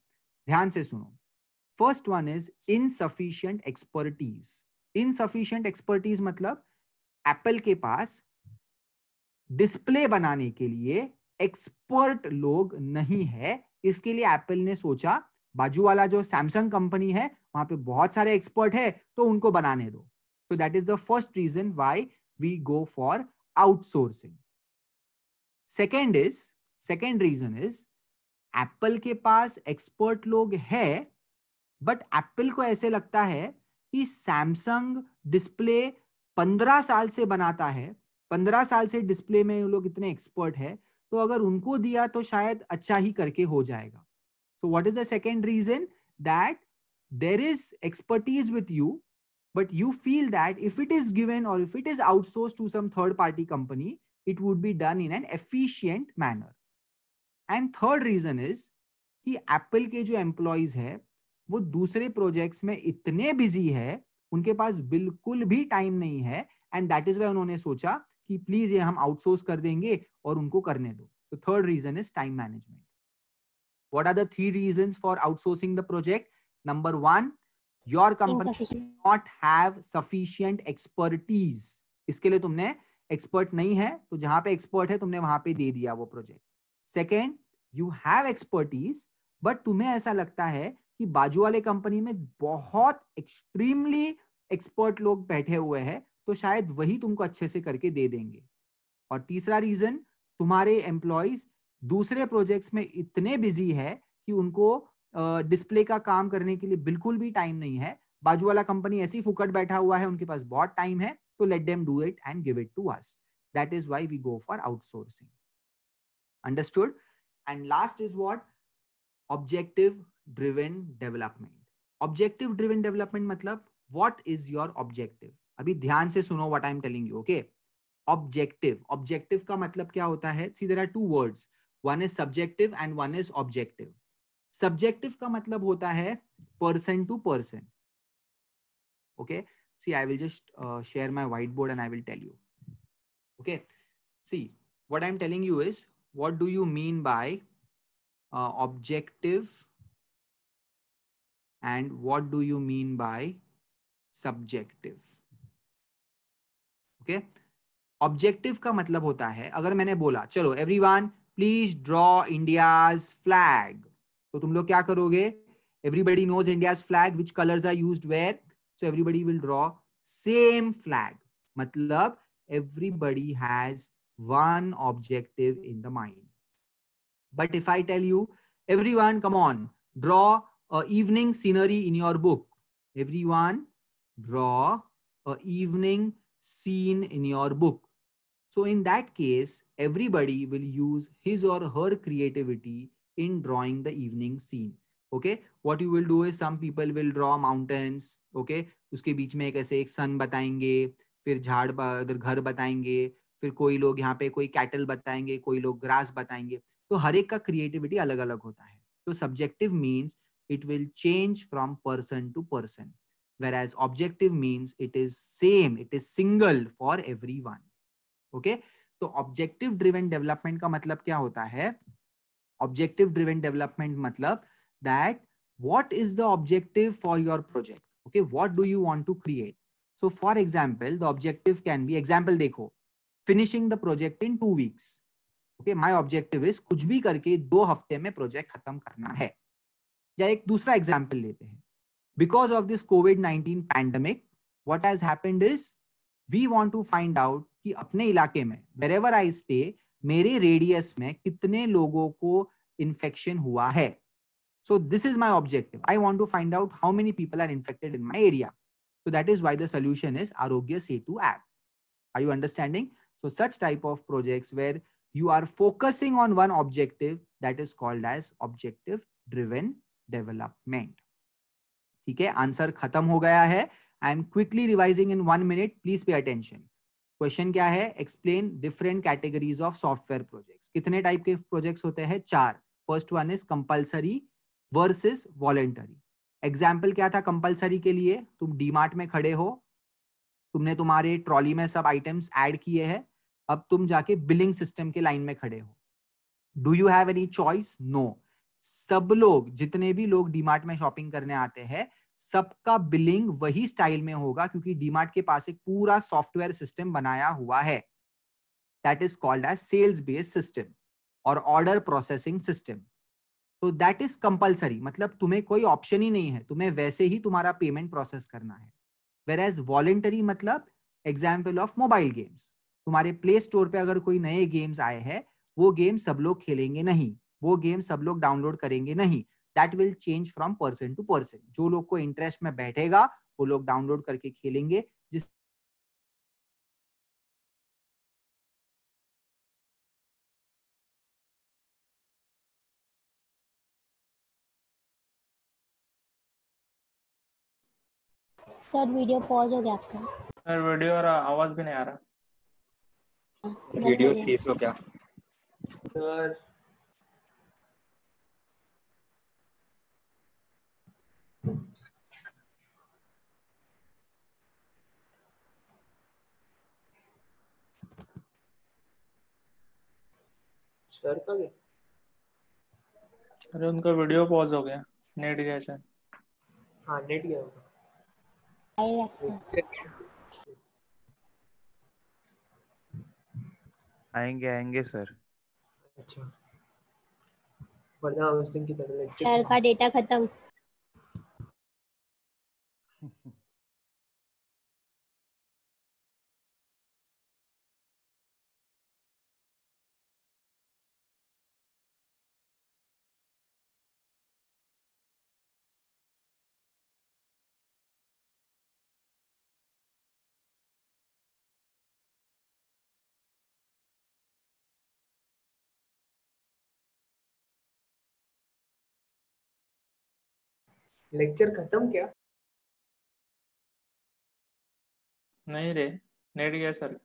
ध्यान से सुनो। First one is insufficient expertise. Insufficient expertise मतलब Apple के पास display बनाने के लिए expert लोग नहीं है। इसके लिए एप्पल ने सोचा बाजू वाला जो सैमसंग कंपनी है वहां पे बहुत सारे एक्सपर्ट है, तो उनको बनाने दो। So that is the first reason why we go for outsourcing. Second reason is Apple के पास एक्सपर्ट लोग है, बट एप्पल को ऐसे लगता है कि सैमसंग डिस्प्ले 15 साल से बनाता है, 15 साल से डिस्प्ले में लोग इतने एक्सपर्ट है, तो अगर उनको दिया तो शायद अच्छा ही करके हो जाएगा। So what is the second reason? That there is expertise with you, but you feel that if it is given or if it is outsourced to some third party company, it would be done in an efficient manner. And third reason is कि Apple के जो employees है वो दूसरे projects में इतने busy है, उनके पास बिल्कुल भी टाइम नहीं है, एंड दैट इज वाई उन्होंने सोचा कि प्लीज ये हम आउटसोर्स कर देंगे और उनको करने दो। तो third reason is time management. What are the 3 reasons for outsourcing the project? Number 1, your company does not have sufficient expertise. इसके लिए तुमने एक्सपर्ट नहीं है, तो जहां पे एक्सपर्ट है तुमने वहां पे दे दिया वो project. Second, you have expertise, but तुम्हें ऐसा लगता है कि बाजू वाले कंपनी में बहुत एक्सट्रीमली एक्सपर्ट लोग बैठे हुए हैं, तो शायद वही तुमको अच्छे से करके दे देंगे। और तीसरा रीजन, तुम्हारे एम्प्लॉइज दूसरे प्रोजेक्ट्स में इतने बिजी है कि उनको डिस्प्ले का काम करने के लिए बिल्कुल भी टाइम नहीं है। बाजू वाला कंपनी ऐसी फुकट बैठा हुआ है, उनके पास बहुत टाइम है, तो let them do it and give it to us. That is why we go for outsourcing. Understood? And last is what? Objective driven development. Objective driven development मतलब व्हाट इज योर ऑब्जेक्टिव? अभी ध्यान से सुनो what I am telling you. Okay, objective का मतलब क्या होता है? See there are 2 words, one is subjective and one is objective. Subjective का मतलब होता है person to person. Okay, see I will just share my white board and I will tell you. Okay, see what I am telling you is what do you mean by objective and what do you mean by subjective. Okay, objective का मतलब होता है, अगर मैंने बोला चलो everyone please draw India's flag, तो तुम लोग क्या करोगे? Everybody knows India's flag, which colours are used where, so everybody will draw same flag. मतलब everybody has one objective in the mind. But if I tell you everyone come on draw a evening scenery in your book, everyone draw a evening scene in your book. So in that case, everybody will use his or her creativity in drawing the evening scene. Okay, what you will do is some people will draw mountains. Okay, उसके बीच में एक ऐसे एक sun बताएंगे, फिर झाड़ इधर घर बताएंगे, फिर कोई लोग यहाँ पे कोई कैटल बताएंगे, कोई लोग ग्रास बताएंगे। तो हर एक का क्रिएटिविटी अलग अलग होता है। तो So subjective means it will change from person to person, whereas objective means it is same, it is single for everyone. Okay, तो ऑब्जेक्टिव ड्रिवन डेवलपमेंट का मतलब क्या होता है? ऑब्जेक्टिव ड्रिवन डेवलपमेंट मतलब that what is the objective for your project? Okay, what do you want to create? So for example, the objective can be, example देखो, finishing the project in 2 weeks. Okay, my objective is कुछ भी करके 2 हफ्ते में project खत्म करना है. या एक दूसरा एग्जाम्पल लेते हैं. Because of this COVID-19 pandemic, what has happened is we want to find out कि अपने इलाके में wherever I stay, मेरे रेडियस में कितने लोगों को इन्फेक्शन हुआ है. So this is my objective. I want to find out how many people are infected in my area. So that is why the solution is Arogya Setu app. Are you understanding? So such type of projects where you are focusing on one objective, that is called as objective driven development. ठीक है, answer खत्म हो गया है. I am quickly revising in 1 minute. Please pay attention. Question क्या है? Explain different categories of software projects. कितने type के प्रोजेक्ट्स होते हैं? 4. First one is compulsory versus voluntary. Example क्या था कंपलसरी के लिए? तुम डीमार्ट में खड़े हो, तुमने तुम्हारे ट्रॉली में सब आइटम्स ऐड किए हैं, अब तुम जाके बिलिंग सिस्टम के लाइन में खड़े हो. Do you have any choice? No. सब लोग, जितने भी लोग डीमार्ट में शॉपिंग करने आते हैं, सबका बिलिंग वही स्टाइल में होगा क्योंकि डीमार्ट के पास एक पूरा सॉफ्टवेयर सिस्टम बनाया हुआ है. That is called as sales based system और ऑर्डर प्रोसेसिंग सिस्टम. तो दैट इज कंपलसरी, मतलब तुम्हें कोई ऑप्शन ही नहीं है, तुम्हें वैसे ही तुम्हारा पेमेंट प्रोसेस करना है. वेयर एज वॉलेंटरी मतलब एग्जाम्पल ऑफ मोबाइल गेम्स. तुम्हारे प्ले स्टोर पे अगर कोई नए गेम्स आए हैं, वो गेम सब लोग खेलेंगे नहीं, वो गेम सब लोग डाउनलोड करेंगे नहीं. That will change from person to person. जो लोग को इंटरेस्ट में बैठेगा वो लोग डाउनलोड करके खेलेंगे. जिस सर वीडियो पॉज हो गया आपका. सर वीडियो और आवाज भी नहीं आ रहा. वीडियो सीज हो गया. सर सर का गया. अरे उनका वीडियो पॉज हो गया, नेट गया शायद. हाँ नेट गया होगा. आएंगे सर. अच्छा, वरना उस दिन की तरह लेक्चर सर का डेटा खत्म. लेक्चर खत्म क्या? नहीं रे, नेट गया सर.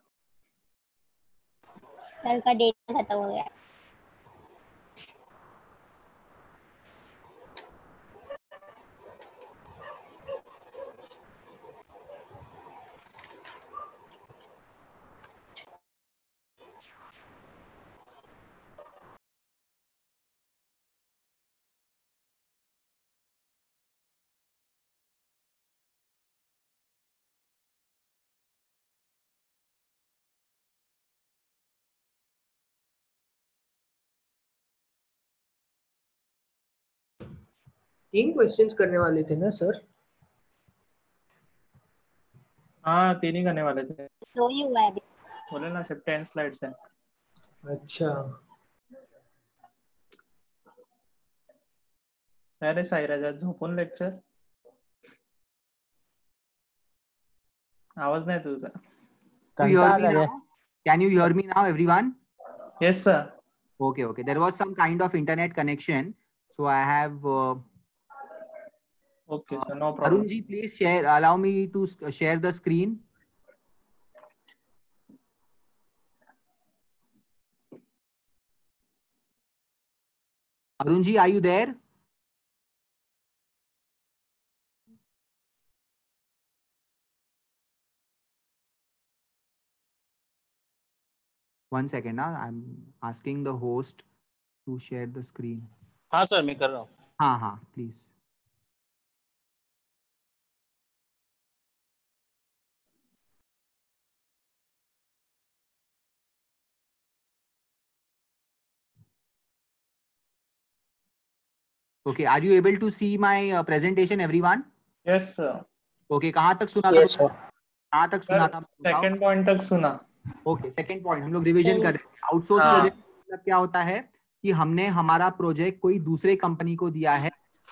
सर का डेटा खत्म हो गया. तीन क्वेश्चंस करने वाले थे ना सर? हाँ 3 ही करने वाले थे. तो ही हुआ है अभी. बोले ना सिर्फ 10 स्लाइड्स है. अच्छा, अरे साई राजा झोपून लेक्चर. आवाज नाही तुझा. You hear me now? Can you hear me now, everyone? Yes sir. Okay. There was some kind of internet connection, so I have. Okay sir, no problem. Arun ji, please share. Allow me to share the screen. Arun ji, are you there? 1 second. I'm asking the host to share the screen. हाँ sir मैं कर रहा हूँ. हाँ please. Okay, are you able to see my presentation, everyone? Yes, sir. Okay, कहाँ तक सुना था? कहाँ तक सुना था? सेकंड पॉइंट तक सुना. ओके, सेकंड पॉइंट हम लोग रिवीजन कर रहे हैं. आउटसोर्स प्रोजेक्ट मतलब क्या होता है कि हमने हमारा प्रोजेक्ट कोई दूसरे कंपनी को दिया है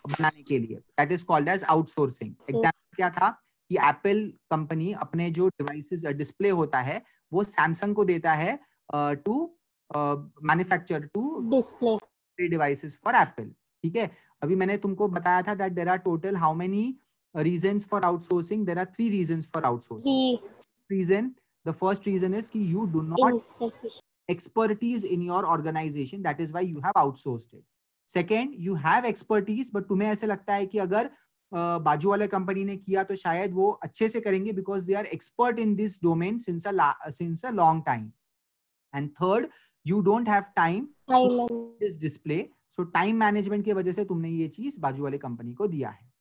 बनाने के लिए. That is called as outsourcing. Example क्या था कि एप्पल कंपनी अपने जो डिवाइसेस डिस्प्ले होता है वो सैमसंग को देता है to manufacture to display devices for Apple. ठीक है, अभी मैंने तुमको बताया था that there are total how many reasons for outsourcing. There are 3 reasons for outsourcing. The first reason is कि you do not expertise in your organization, that is why you have outsourced it. Second, you have expertise but तुम्हें ऐसे लगता है कि अगर बाजू वाले company ने किया तो शायद वो अच्छे से करेंगे because they are expert in this domain since a long time. And third, you don't have time to this display, so time management की वजह से तुमने ये चीज बाजू वाले कंपनी को दिया है.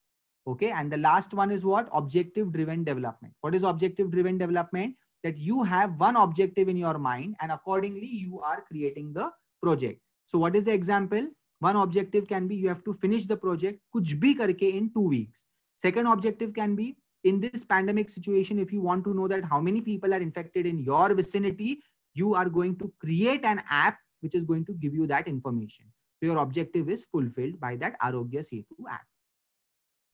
Okay, and the last one is what? Objective driven development. What is objective driven development? That you have one objective in your mind and accordingly you are creating the project. So what is the example? One objective can be you have to finish the project kuch bhi karke in 2 weeks. Second objective can be in this pandemic situation, if you want to know that how many people are infected in your vicinity, you are going to create an app which is going to give you that information. So your objective is fulfilled by that Arogya Setu app.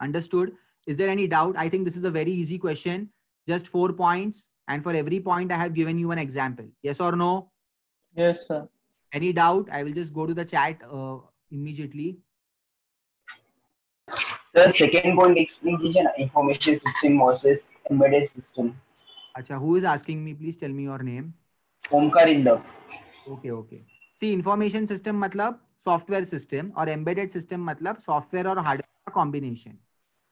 Understood? Is there any doubt? I think this is a very easy question. Just 4 points, and for every point I have given you an example. Yes or no? Yes, sir. Any doubt? I will just go to the chat immediately. Sir, second point, explain information system versus embedded system. Acha, who is asking me? Please tell me your name. Omkar Indab. Okay. See, information system मतलब software system और embedded system मतलब software और hardware का combination.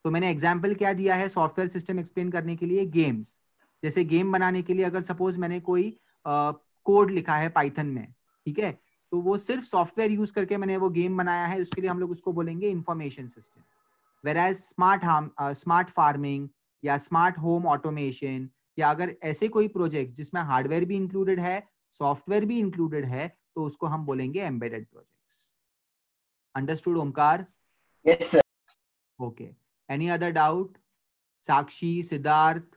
तो मैंने example क्या दिया है सॉफ्टवेयर सिस्टम एक्सप्लेन करने के लिए? गेम्स. जैसे गेम बनाने के लिए अगर सपोज मैंने कोई कोड लिखा है पाइथन में, ठीक है, तो वो सिर्फ सॉफ्टवेयर यूज करके मैंने वो गेम बनाया है, उसके लिए हम लोग उसको बोलेंगे इंफॉर्मेशन सिस्टम. वेराज स्मार्ट फार्मिंग या स्मार्ट होम ऑटोमेशन या अगर ऐसे कोई प्रोजेक्ट जिसमें हार्डवेयर भी इंक्लूडेड है सॉफ्टवेयर भी इंक्लूडेड है तो उसको हम बोलेंगे embedded projects. Understood Omkar? Yes sir. Okay. Any other doubt? Sakshi, Siddharth?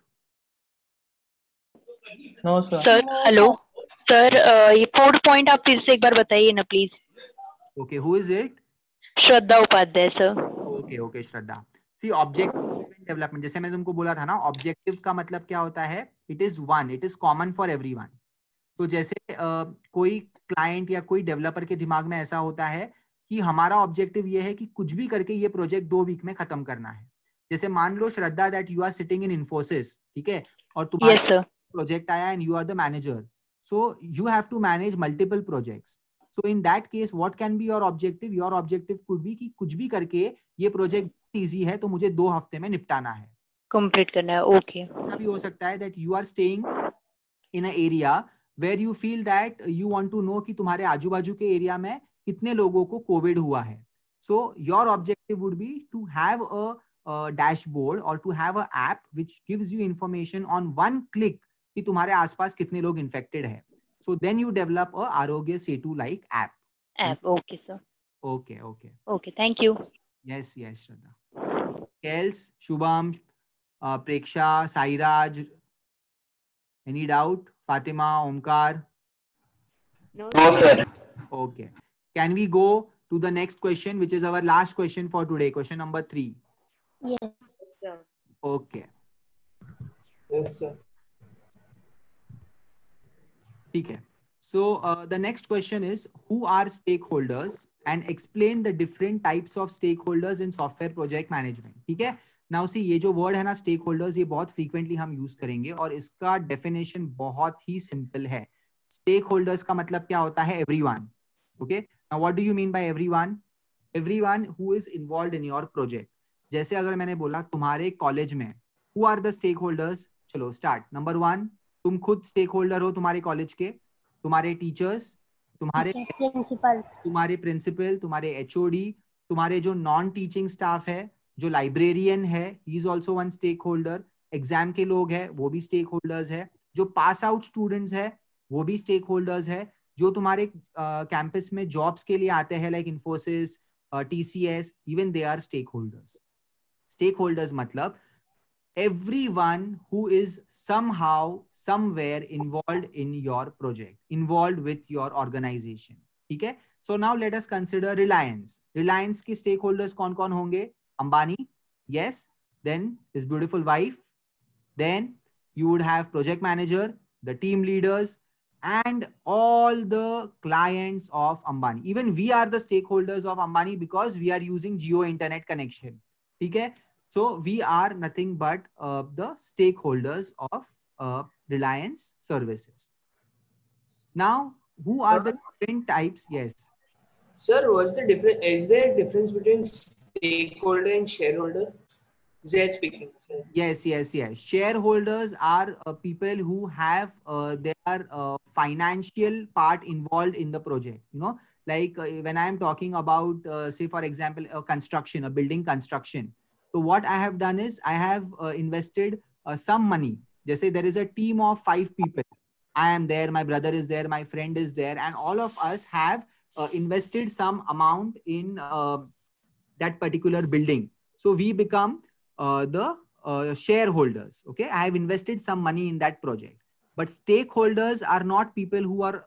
No, sir. Sir hello sir, ये 4 पॉइंट आप फिर से एक बार बताइए ना please. Okay, who is it? Shraddha Upadhyay sir. Okay, Shraddha. See, objective development, जैसे मैंने तुमको बोला था ना, ऑब्जेक्टिव का मतलब क्या होता है? It is one, it is common for everyone. तो जैसे कोई क्लाइंट या कोई डेवलपर के दिमाग में ऐसा होता है कि हमारा ऑब्जेक्टिव ये है कि कुछ भी करके ये प्रोजेक्ट 2 वीक में खत्म करना है. जैसे मान लो Shraddha that you are sitting in Infosys, ठीक है, और तुम्हारा प्रोजेक्ट आया and you are the manager, so you have to manage multiple projects. So in that case what can be your objective? Your objective could be कि कुछ भी करके ये प्रोजेक्ट इजी है तो मुझे 2 हफ्ते में निपटाना है, कंप्लीट करना है. ओके. ऐसा भी हो सकता है that you are staying in a area where you feel that you want to know कि तुम्हारे आजू बाजू के एरिया में कितने लोगों को कोविड हुआ है. So your objective would be to have a dashboard और to have a app which gives you information on 1 click कि तुम्हारे आसपास कितने लोग इन्फेक्टेड है. So then you develop a Aarogya Setu like app. Okay sir. Okay, thank you. Yes Shraddha. केल्स, Shubham, Preksha, Sairaj, any doubt? Fatima, Omkar? No sir. Okay. Can we go to the next question, which is our last question for today, question number 3? Yes, sir. Okay. Yes, sir. ठीक है. So the next question is, who are stakeholders and explain the different types of stakeholders in software project management. ठीक है. Now see, ये जो word है ना stakeholders, ये बहुत frequently हम use करेंगे और इसका definition बहुत ही simple है. Stakeholders का मतलब क्या होता है? Everyone. Okay. Now what do you mean by everyone? Everyone who is involved in your project. जैसे अगर मैंने बोला तुम्हारे कॉलेज में who are the stakeholders? चलो start. Number 1, तुम खुद stakeholder हो तुम्हारे कॉलेज के. तुम्हारे टीचर्स, तुम्हारे प्रिंसिपल, तुम्हारे HOD, तुम्हारे जो नॉन टीचिंग स्टाफ है, जो लाइब्रेरियन है, he is also one stake holder, exam के लोग हैं वो भी स्टेक होल्डर्स है, जो पास आउट स्टूडेंट्स है वो भी स्टेक होल्डर्स है, जो तुम्हारे कैंपस में जॉब्स के लिए आते हैं like Infosys, TCS, even they are stake holders. Stake holders मतलब everyone who is somehow somewhere involved in your project, involved with your organization. ठीक है. So now let us consider Reliance. Reliance के stakeholders कौन कौन होंगे? Ambani, yes. Then his beautiful wife. Then you would have project manager, the team leaders, and all the clients of Ambani. Even we are the stakeholders of Ambani because we are using Jio internet connection. ठीक है. So we are nothing but the stakeholders of Reliance services. Now, who are the different types? Yes. Sir, what's the difference? Is there a difference between stakeholder and shareholder? Zed speaking. Sir. Yes. Shareholders are people who have their financial part involved in the project. You know, like when I am talking about, say for example, a construction, a building construction. So what I have done is I have invested some money. Just say there is a team of 5 people. I am there, my brother is there, my friend is there, and all of us have invested some amount in that particular building. So we become the shareholders. Okay, I have invested some money in that project. But stakeholders are not people who are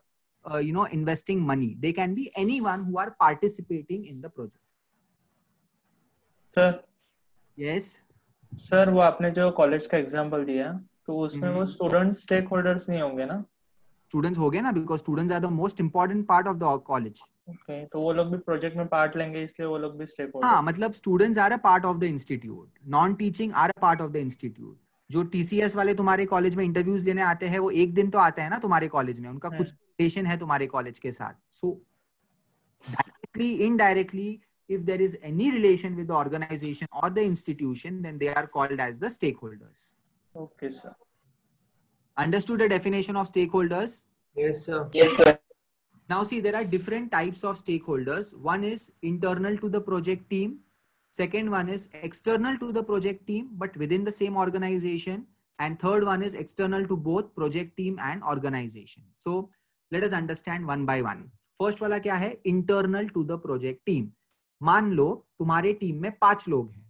investing money. They can be anyone who are participating in the project. Sir. Yes. Sir वो आपने जो college का example दिया तो उसमें वो students stake holders नहीं होंगे ना? स्टूडेंट्स हो गए ना, because students are the most important part of the college. Okay, तो वो लोग भी प्रोजेक्ट में पार्ट लेंगे इसलिए वो लोग भी स्टेक होल्डर. हाँ, मतलब students are a part of the institute, non teaching are a part of the institute. जो TCS वाले तुम्हारे कॉलेज में इंटरव्यूज लेने आते हैं वो एक दिन तो आते हैं ना तुम्हारे कॉलेज में, उनका कुछ रिलेशन है तुम्हारे कॉलेज के साथ. सो directly indirectly, if there is any relation with the organization or the institution, then they are called as the stakeholders. Okay, sir. Understood the definition of stakeholders? Yes, sir. Yes, sir. Now see, there are different types of stakeholders. One is internal to the project team. Second one is external to the project team, but within the same organization. And third one is external to both project team and organization. So let us understand one by one. First वाला क्या है? Internal to the project team. मान लो तुम्हारे team में 5 लोग हैं,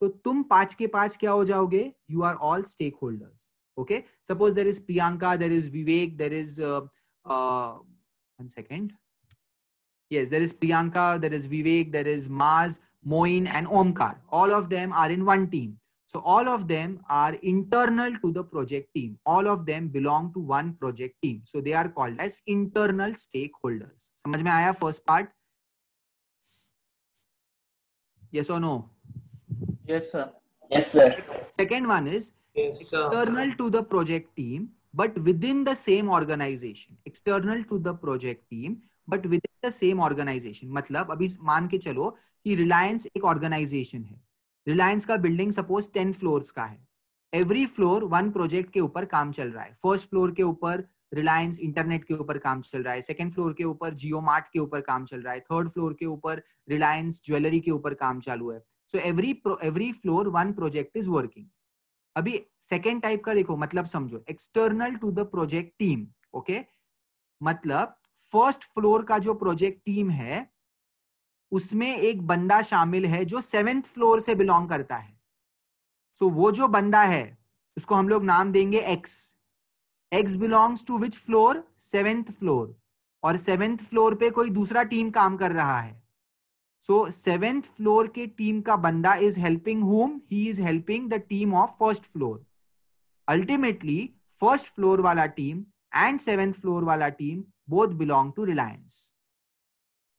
तो तुम 5 के 5 क्या हो जाओगे? You are all stakeholders. Okay, suppose there is Priyanka, there is Vivek, there is one second, yes, there is Priyanka, there is Vivek, there is Maz, Moin and Omkar. All of them are in one team. So all of them are internal to the project team. All of them belong to one project team. So they are called as internal stakeholders. समझ में आया first part? Yes or no? Yes, sir. Yes, sir. Second one is external to the project team, but within the same organization. External to the project team, but within the same organization. मतलब अभी मान के चलो कि Reliance एक organization है. Reliance का building suppose 10 floors का है. एवरी फ्लोर वन प्रोजेक्ट के ऊपर काम चल रहा है. फर्स्ट फ्लोर के ऊपर रिलायंस इंटरनेट के ऊपर काम चल रहा है. सेकंड फ्लोर के ऊपर जियो मार्ट के ऊपर काम चल रहा है. थर्ड फ्लोर के ऊपर रिलायंस ज्वेलरी के ऊपर काम चालू है. So every floor one project is working. अभी सेकेंड टाइप का देखो, मतलब समझो external to the project team. Okay, मतलब फर्स्ट फ्लोर का जो प्रोजेक्ट टीम है उसमें एक बंदा शामिल है जो 7th फ्लोर से बिलोंग करता है. सो वो जो बंदा है उसको हम लोग नाम देंगे x. X belongs to which floor? 7th floor. और 7th फ्लोर पे कोई दूसरा टीम काम कर रहा है. So 7th फ्लोर के टीम का बंदा is helping whom? He is helping the team of first floor. Ultimately, first floor वाला टीम and 7th floor वाला team both belong to Reliance.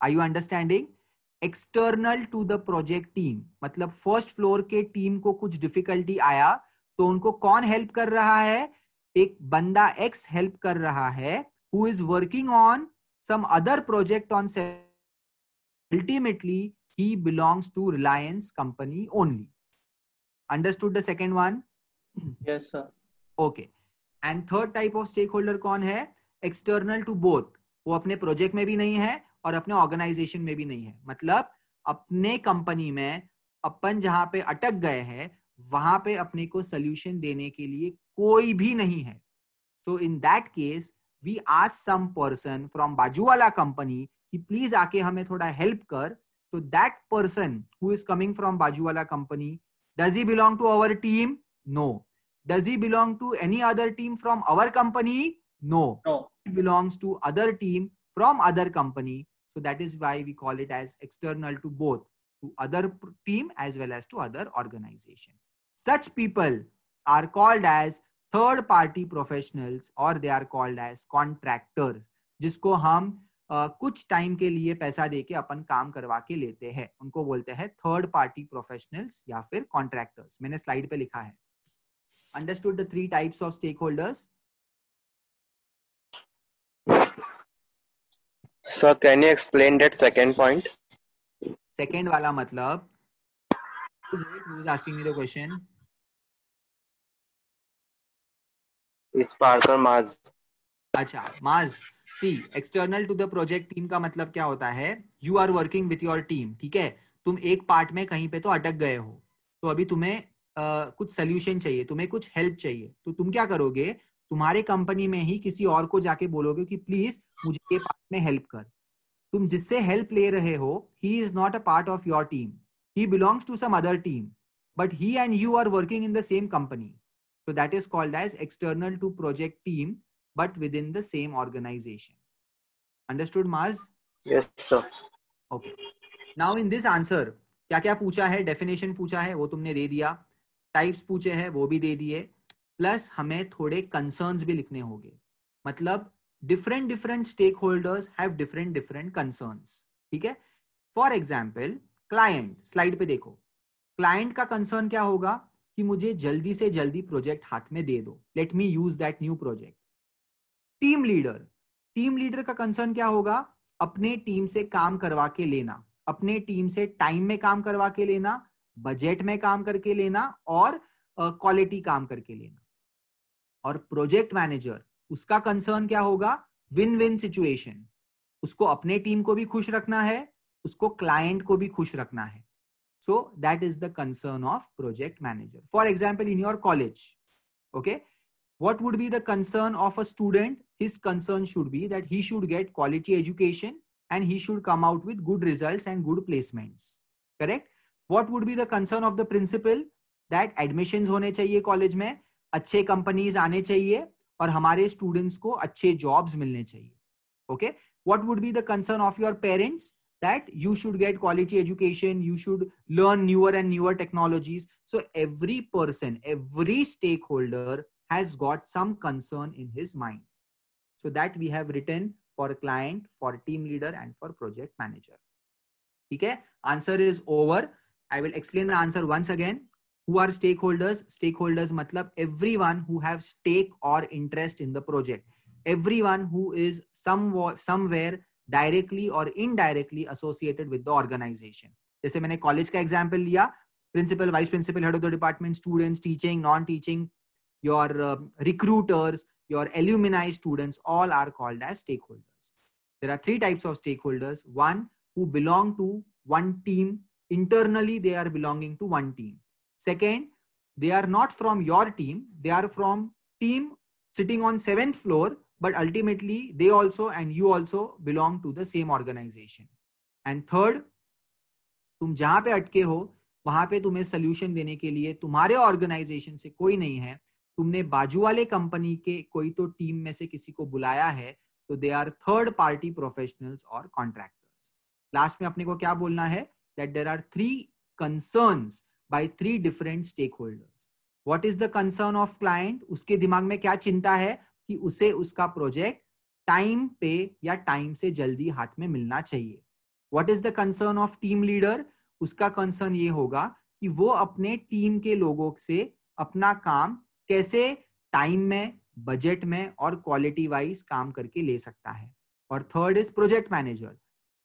Are you understanding? External to the project team मतलब first floor के team को कुछ difficulty आया तो उनको कौन हेल्प कर रहा है? एक बंदा X हेल्प कर रहा है who is working on some other project on. Ultimately, he belongs to Reliance company only. Understood the second one? Yes, sir. Okay. And third type of stakeholder कौन है? एक्सटर्नल टू बोथ, वो अपने project में भी नहीं है और अपने ऑर्गेनाइजेशन में भी नहीं है। मतलब अपने कंपनी में अपन जहां पे अटक गए हैं वहां पे अपने को सोल्यूशन देने के लिए कोई भी नहीं है। So in that case we ask some person from बाजू वाला कंपनी कि प्लीज आके हमें थोड़ा हेल्प कर। So that person who is coming from Bajuwala company, does he belong to our team? No. Does he belong to any other team from our company? No. No. He belongs to other team from other company. So that is why we call it as external to both, to other team as well as to other organization. Such people are called as third party professionals or they are called as contractors, जिसको हम कुछ time के लिए पैसा देके अपन काम करवा के लेते हैं, उनको बोलते हैं थर्ड पार्टी प्रोफेशनल्स या फिर कॉन्ट्रैक्टर्स। मैंने स्लाइड पे लिखा है। Understood the 3 types of stakeholders? Sir, can you explain that second point? Second वाला मतलब, who is asking me the question? Is Parker Maz. अच्छा, माज। See, external to the project team का मतलब क्या होता है? You are working with your team, ठीक है? तुम एक पार्ट में कहीं पे तो अटक गए हो, तो अभी तुम्हें कुछ सोल्यूशन चाहिए, तुम्हें कुछ हेल्प चाहिए, तो तुम क्या करोगे? तुम्हारे कंपनी में ही किसी और को जाके बोलोगे कि प्लीज मुझे ये पार्ट में हेल्प कर। तुम जिससे हेल्प ले रहे हो, he is not a part of your team, he belongs to some other team, but he and you are working in the same company, so that is called as external to project team but within the same organization. Understood, Maz? Yes, sir. Okay. Now in this answer क्या क्या पूछा है? Definition पूछा है, वो तुमने दे दिया। Types पूछे हैं, वो भी दे दिए। प्लस हमें थोड़े कंसर्न्स भी लिखने होंगे। मतलब different stakeholders have different concerns, ठीक है? फॉर एग्जाम्पल क्लाइंट, स्लाइड पे देखो। क्लाइंट का कंसर्न क्या होगा कि मुझे जल्दी से जल्दी प्रोजेक्ट हाथ में दे दो, let me use that new project. Team leader का कंसर्न क्या होगा? अपने टीम से काम करवा के लेना, अपने टीम से टाइम में काम करवा के लेना, बजट में काम करके लेना और क्वालिटी काम करके लेना। और प्रोजेक्ट मैनेजर, उसका कंसर्न क्या होगा? विन विन सिचुएशन, उसको अपने टीम को भी खुश रखना है, उसको क्लाइंट को भी खुश रखना है। So that is the concern of project manager. For example, in your college, okay, what would be the concern of a student? His concern should be that he should get quality education and he should come out with good results and good placements. Correct? What would be the concern of the principal? That admissions होने चाहिए college में, अच्छे companies आने चाहिए और हमारे students को अच्छे जॉब्स मिलने चाहिए। Okay? What would be the concern of your parents? That you should get quality education, you should learn newer and newer technologies. So every person, every stakeholder has got some concern in his mind. So that we have written for client, for team leader and for project manager. Okay, answer is over. I will explain the answer once again. Who are stakeholders? Stakeholders matlab everyone who have stake or interest in the project. Everyone who is somewhere directly और indirectly associated with the organization. जैसे मैंने college का example लिया, principal, vice principal, head of the department, students, teaching, non teaching, your recruiters, your alumni students, all are called as stakeholders. There are 3 types of stakeholders. One who belong to one team, internally they are belonging to one team. Second, they are not from your team, they are from team sitting on 7th floor, but ultimately they also and you also belong to the same organization. And third, तुम जहां पे अटके हो वहां पे तुम्हें solution देने के लिए तुम्हारे ऑर्गेनाइजेशन से कोई नहीं है, तुमने बाजू वाले कंपनी के कोई तो टीम में से किसी को बुलाया है, तो they are third party professionals और कॉन्ट्रैक्टर्स। लास्ट में अपने को क्या बोलना है? that there are 3 concerns by 3 different stakeholders. What is the concern of client? उसके दिमाग में क्या चिंता है कि उसे उसका प्रोजेक्ट टाइम पे या टाइम से जल्दी हाथ में मिलना चाहिए। What is the concern of team leader? उसका कंसर्न ये होगा कि वो अपने टीम के लोगों से अपना काम कैसे टाइम में, बजट में और क्वालिटी वाइज काम करके ले सकता है। और third is project manager,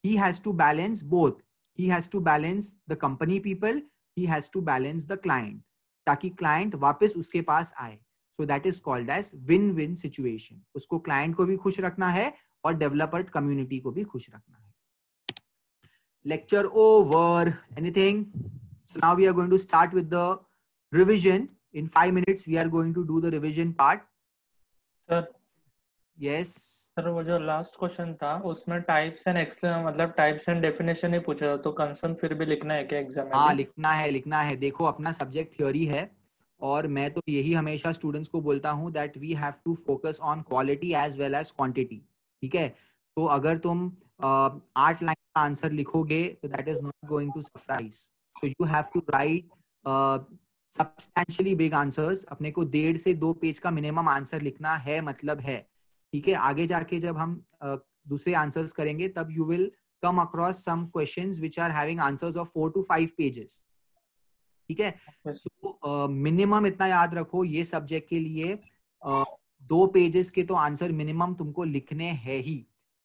he has to balance both. He has to balance the company people, he has to balance the client, ताकि client वापस उसके पास आए। So that is called as win-win situation. उसको client को भी खुश रखना है और developer community को भी खुश रखना है. Lecture over. Anything? So now we are going to start with the revision. In 5 minutes we are going to do the revision part. Sir. Yes. Sir वो जो लास्ट क्वेश्चन था उसमें टाइप्स एंड मतलब टाइप्स एंड डेफिनेशन ही पूछा था, तो concern फिर भी लिखना है क्या एग्जाम में? हाँ, लिखना है. देखो अपना सब्जेक्ट थ्योरी है और मैं तो यही हमेशा स्टूडेंट्स को बोलता हूँ that we have to focus on quality as well as quantity. ठीक है, तो अगर तुम 8 लाइन का आंसर लिखोगे तो that is not going to suffice. So you have to write substantially big answers. अपने को 1.5 से 2 पेज का मिनिमम आंसर लिखना है, मतलब है. ठीक है, आगे जाके जब हम दूसरे आंसर्स करेंगे तब you will come across some questions which are having answers of 4 to 5 pages. ठीक है, सो मिनिमम इतना याद रखो ये सब्जेक्ट के लिए 2 पेजेस के तो आंसर मिनिमम तुमको लिखने हैं ही.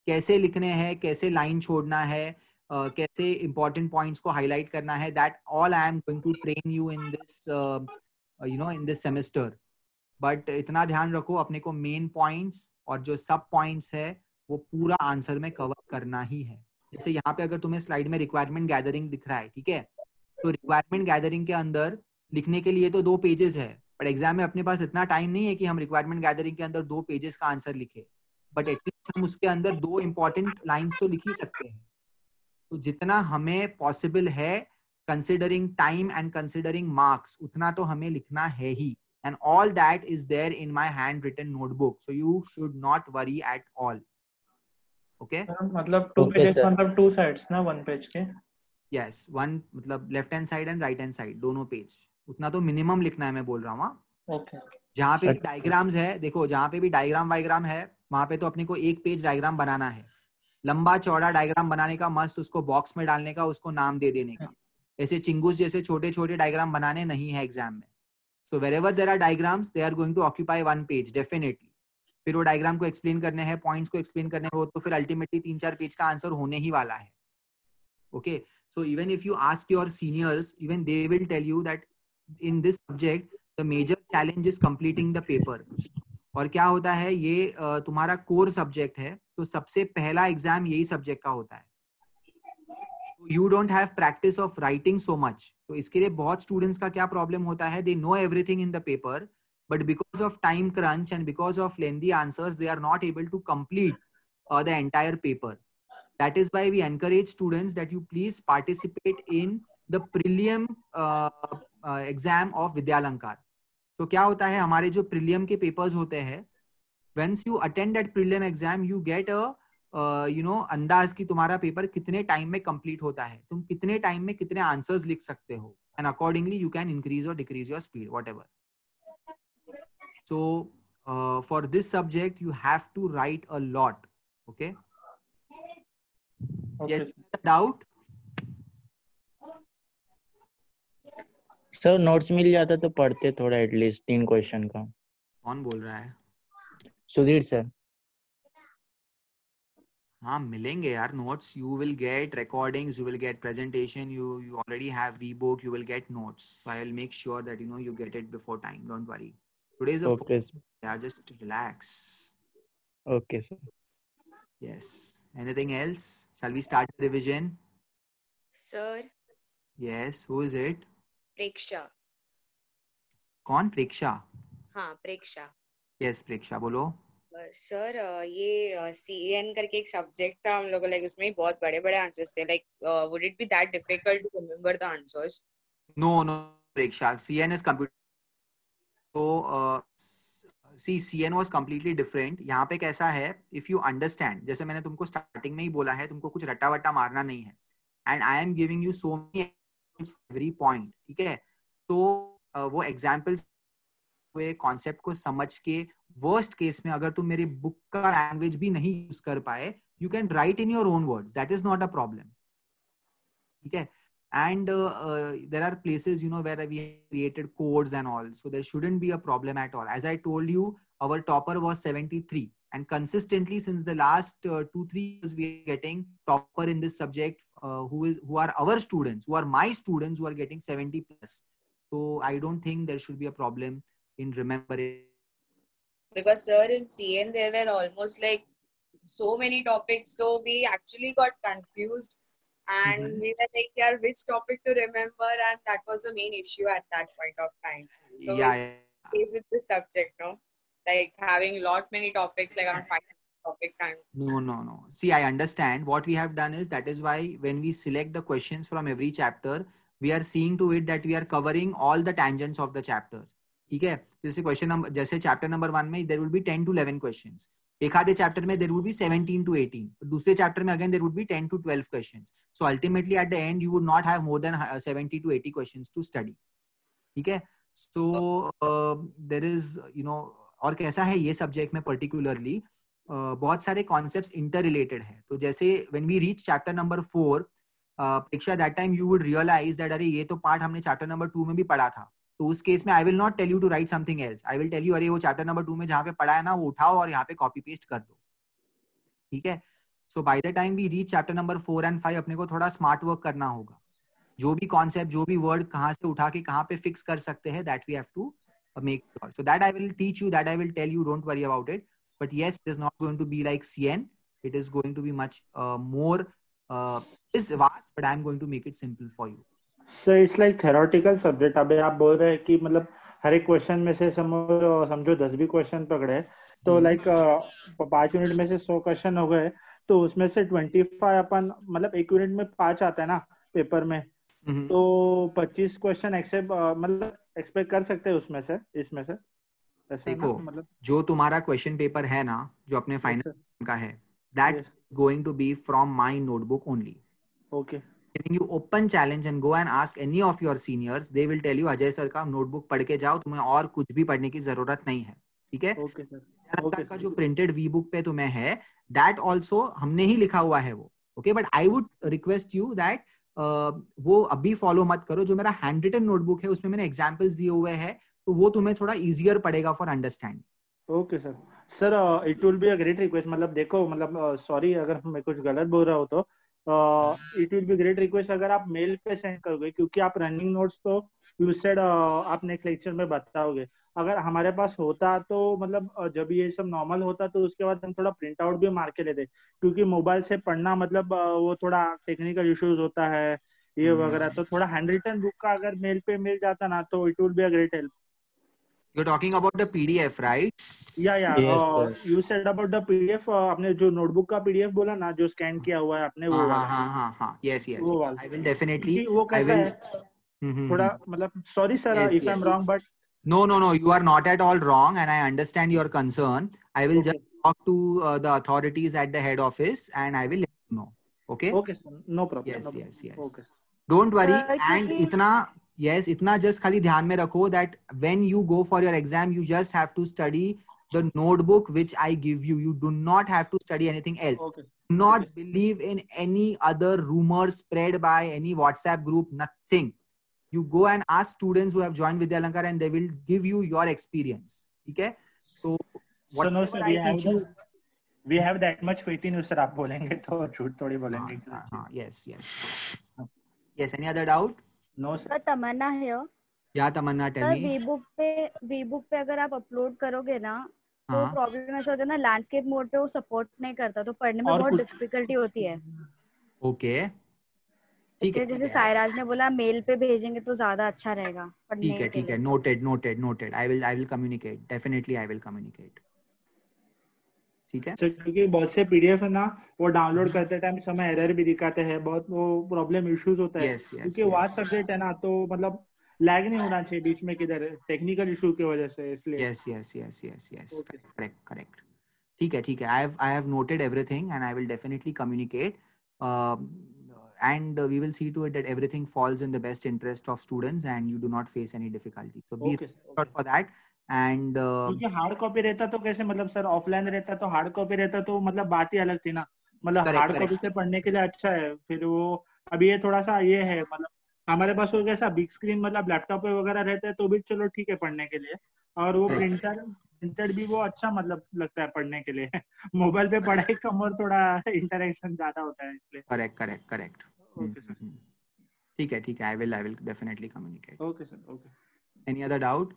कैसे लिखने हैं, कैसे लाइन छोड़ना है, कैसे इंपॉर्टेंट पॉइंट्स को हाईलाइट करना है, that all I am going to train you in this in this semester. But इतना ध्यान रखो अपने को मेन पॉइंट्स और जो सब पॉइंट्स है वो पूरा आंसर में कवर करना ही है. जैसे यहाँ पे अगर तुम्हें स्लाइड में रिक्वायरमेंट गैदरिंग दिख रहा है, ठीक है, तो रिक्वायरमेंट गैदरिंग के अंदर लिखने के लिए तो 2 पेजेस है, बट एग्जाम में अपने पास इतना टाइम नहीं है कि हम रिक्वायरमेंट गैदरिंग के अंदर 2 पेजेस का आंसर लिखे, बट एटलीस्ट हम उसके अंदर 2 इंपॉर्टेंट लाइंस तो लिख ही सकते हैं. तो जितना हमें पॉसिबल है considering time and considering marks उतना तो हमें लिखना है ही. And all that is there in my handwritten notebook, so you should not worry at all. Okay? मतलब 2 pages मतलब 2 sides ना 1 page के? Yes, one मतलब left hand side and right hand side दोनों पेज. उतना तो मिनिमम लिखना है, मैं बोल रहा हूँ. Okay. जहाँ पे डायग्राम्स है, देखो जहाँ पे भी डायग्राम वाइग्राम है वहां पे तो अपने को 1 पेज डायग्राम बनाना है. लंबा चौड़ा डायग्राम बनाने का, मस्त उसको बॉक्स में डालने का, उसको नाम दे देने का. ऐसे चिंगूस जैसे छोटे छोटे डायग्राम बनाने नहीं है एग्जाम में. So wherever there are diagrams, they are going to occupy 1 page definitely. फिर वो डायग्राम को एक्सप्लेन करने हैं, पॉइंट्स को एक्सप्लेन करने हैं, तो फिर अल्टीमेटली 3-4 पेज का आंसर होने ही वाला है. Okay, so even if you ask your seniors, even they will tell you that in this subject the major challenge is completing the paper. और क्या होता है, ये तुम्हारा कोर सब्जेक्ट है, तो सबसे पहला एग्जाम यही सब्जेक्ट का होता है. You don't have practice of writing so much. तो इसके लिए बहुत स्टूडेंट्स का क्या प्रॉब्लम होता है, they know everything in the paper, but because of time crunch and because of lengthy answers, they are not able to complete the entire paper. That is why we encourage students that you please participate in the prelim exam of Vidyalankar. So क्या होता है, हमारे जो prelim के papers होते हैं, once you attend that prelim exam, you get a अंदाज की तुम्हारा पेपर कितने टाइम में कंप्लीट होता है, तुम कितने टाइम में कितने आंसर्स लिख सकते हो, and accordingly you can increase और decrease your speed whatever. So for this subject you have to write a lot. Okay, doubt? Sir notes मिल जाता तो पढ़ते थोड़ा एटलीस्ट 3 क्वेश्चन का. कौन बोल रहा है? सुधीर सर. हाँ, मिलेंगे यार notes. You will get recordings, you will get presentation, you already have VBook, you will get notes. So I will make sure that you get it before time. Don't worry. Today's a okay, sir. Yeah, just relax. Okay, sir. Yes. Anything else? Shall we start the revision? Sir. Yes. Who is it? Preksha. कौन? प्रेक्षा? हाँ, प्रेक्षा. Yes, प्रेक्षा बोलो. Sir ये CN करके एक subject था हम लोगों, like उसमें बहुत बड़े बड़े आंसर्स थे, like would it be that difficult to remember the answers? No Preksha, CN is computer. तो see, CN was completely different. यहाँ पे कैसा है, if you understand, जैसे मैंने तुमको स्टार्टिंग में ही बोला है, तुमको कुछ रट्टा वट्टा मारना नहीं है, and I am giving you so many examples for every point. ठीक है, तो वो एग्जाम्पल्स कॉन्सेप्ट को समझ के वर्स्ट केस में अगर तुम मेरी बुक का लैंग्वेज भी नहीं यूज कर पाए, you can write in your own words, that is not a problem. ठीक है, and there are places where we created codes and all, so there shouldn't be a problem at all. As I told you, our topper was 73, and consistently since the last 2-3 years we are getting topper in this subject, who are our students, who are my students, who are getting 70+. So I don't think there should be a problem in remembering because sir in CN there were almost like so many topics, so we actually got confused and we were like, yeah, which topic to remember, and that was the main issue at that point of time. So Yeah, it's case with this subject, no, like having lot many topics, like around 5 topics, and No. See, I understand. What we have done is that is why when we select the questions from every chapter, we are seeing to it that we are covering all the tangents of the chapters. ठीक है? जैसे question number जैसे chapter number 1 में there will be 10 to 11 questions. एक आधे chapter में there would be 17 to 18. दूसरे chapter में again there would be 10 to 12 questions. So ultimately at the end you would not have more than 70 to 80 questions to study. ठीक है? So there is और कैसा है ये सब्जेक्ट में particularly बहुत सारे कॉन्सेप्ट्स इंटर रिलेटेड है. तो जैसे when we reach chapter number 4 परीक्षा that time you would realize that अरे ये तो पार्ट हमने चैप्टर नंबर 2 में भी पढ़ा था. तो उस केस में I will not tell you to write something else. I will tell you अरे वो चैप्टर नंबर 2 में जहाँ पे पढ़ा है ना वो उठाओ और यहाँ पे कॉपी पेस्ट कर दो. ठीक है? So by the time we reach chapter number 4 and 5 अपने को थोड़ा स्मार्ट वर्क करना होगा. जो भी कॉन्सेप्ट जो भी वर्ड कहाँ से उठा के कहाँ पे फिक्स कर सकते हैं that we have to make sure. So that I will teach you, that I will tell you, don't worry about it. But yes, it is not going to be like CN. It is going to be much more is vast, but I am going to make it simple for you. So it's like theoretical subject. अबे आप बोल रहे हैं कि मतलब हर एक question में से समझो 10 भी क्वेश्चन पकड़े तो लाइक 5 यूनिट में से 100 क्वेश्चन हो गए तो उसमें से 25 अपन मतलब एक यूनिट में 5 आता है ना पेपर में. तो 25 क्वेश्चन एक्सपेक्ट कर सकते हैं उसमें से इसमें से. देखो जो तुम्हारा क्वेश्चन पेपर है ना जो अपने फाइनल का है that going to be from my notebook only. Okay. Giving you open challenge and go and ask any of your seniors, they will tell you Ajay sir का नोटबुक पढ़ के जाओ, तुम्हें और कुछ भी पढ़ने की जरूरत नहीं है. ठीक है? Okay sir. का जो प्रिंटेड वी बुक पे तुम्हें है दैट ऑल्सो हमने ही लिखा हुआ है वो. Okay, but I would request you that वो अभी फॉलो मत करो. जो मेरा हैंड रिटन नोटबुक है उसमें मैंने एग्जाम्पल्स दिए हुए हैं तो वो तुम्हें थोड़ा इजियर पड़ेगा for understanding. Okay sir. Sir it will be a great request. मतलब देखो मतलब सॉरी अगर मैं कुछ गलत बोल रहा हूँ तो it will be great request अगर आप मेल पे सेंड करोगे क्योंकि आप रनिंग नोट्स तो यू सेड आप नेक्स्ट लेक्चर में बताओगे. अगर हमारे पास होता तो मतलब जब ये सब नॉर्मल होता तो उसके बाद हम थोड़ा प्रिंट आउट भी मार के लेते क्योंकि मोबाइल से पढ़ना मतलब वो थोड़ा टेक्निकल इश्यूज होता है ये वगैरह. तो थोड़ा हैंड रिटन बुक का अगर मेल पे मिल जाता ना तो it will be a great help. You're talking about the PDF, right? Yeah. You said about the PDF. आपने जो नोटबुक का PDF बोला ना जो स्कैन किया हुआ है आपने वो वाला. हाँ. Yes. वो वाला. I will definitely. वो कैसा है थोड़ा मतलब sorry sir if I'm wrong but. No. You are not at all wrong, and I understand your concern. I will just talk to the authorities at the head office, and I will let you know. Okay. Okay sir. No problem. Yes. Okay. Don't worry. And इतना just खाली ध्यान में रखो that when you go for your exam, you just have to study the notebook which I give you. You do not have to study anything else. Okay. Do not believe in any other rumors spread by any WhatsApp group. Nothing. You go and ask students who have joined Vidyalankar and they will give you your experience. Okay? So whatever I teach you. We have that much faith in you, sir. आप बोलेंगे तो झूठ थोड़ी बोलेंगे. Yes. Yes. Any other doubt? No sir. तमन्ना है. क्या तमन्ना tell me. We book पे अगर आप अपलोड करोगे ना तो प्रॉब्लम ऐसा होता है ना लैंडस्केप मोड पे वो सपोर्ट नहीं करता तो पढ़ने में बहुत डिफिकल्टी होती है. ओके ठीक है. जैसे सायराज ने बोला मेल पे भेजेंगे तो ज्यादा अच्छा रहेगा. ठीक है. Noted. I will communicate. Definitely I will communicate. ठीक है. क्योंकि बहुत से PDF है ना वो डाउनलोड करते टाइम समय एरर भी दिखाते हैं बहुत वो प्रॉब्लम इश्यूज होता है क्योंकि वास्ट सब्जेक्ट है ना तो मतलब लैग नहीं होना चाहिए बीच में किधर टेक्निकल इशू की वजह से इसलिए. Yes. Correct. ठीक है. I have noted everything and I will definitely communicate and we will see to it that everything falls in the best interest of students and you do not face any difficulty. So be prepared for that. And क्योंकि hard copy रहता तो कैसे मतलब sir offline रहता तो hard copy रहता तो मतलब बात ही अलग थी ना. मतलब हार्ड कॉपी से पढ़ने के लिए अच्छा है. फिर वो अभी ये थोड़ा सा ये है मतलब हमारे पास वो कैसा बिग स्क्रीन मतलब लैपटॉप पे वगैरह रहता है तो भी चलो ठीक है पढ़ने के लिए और वो प्रिंटेड भी वो अच्छा मतलब लगता है पढ़ने के लिए. मोबाइल पे पढ़ाई कम और थोड़ा इंटरेक्शन ज्यादा होता है इसलिए. करेक्ट. Okay sir. ठीक है. I will definitely communicate. Okay sir. Okay. Any other doubt?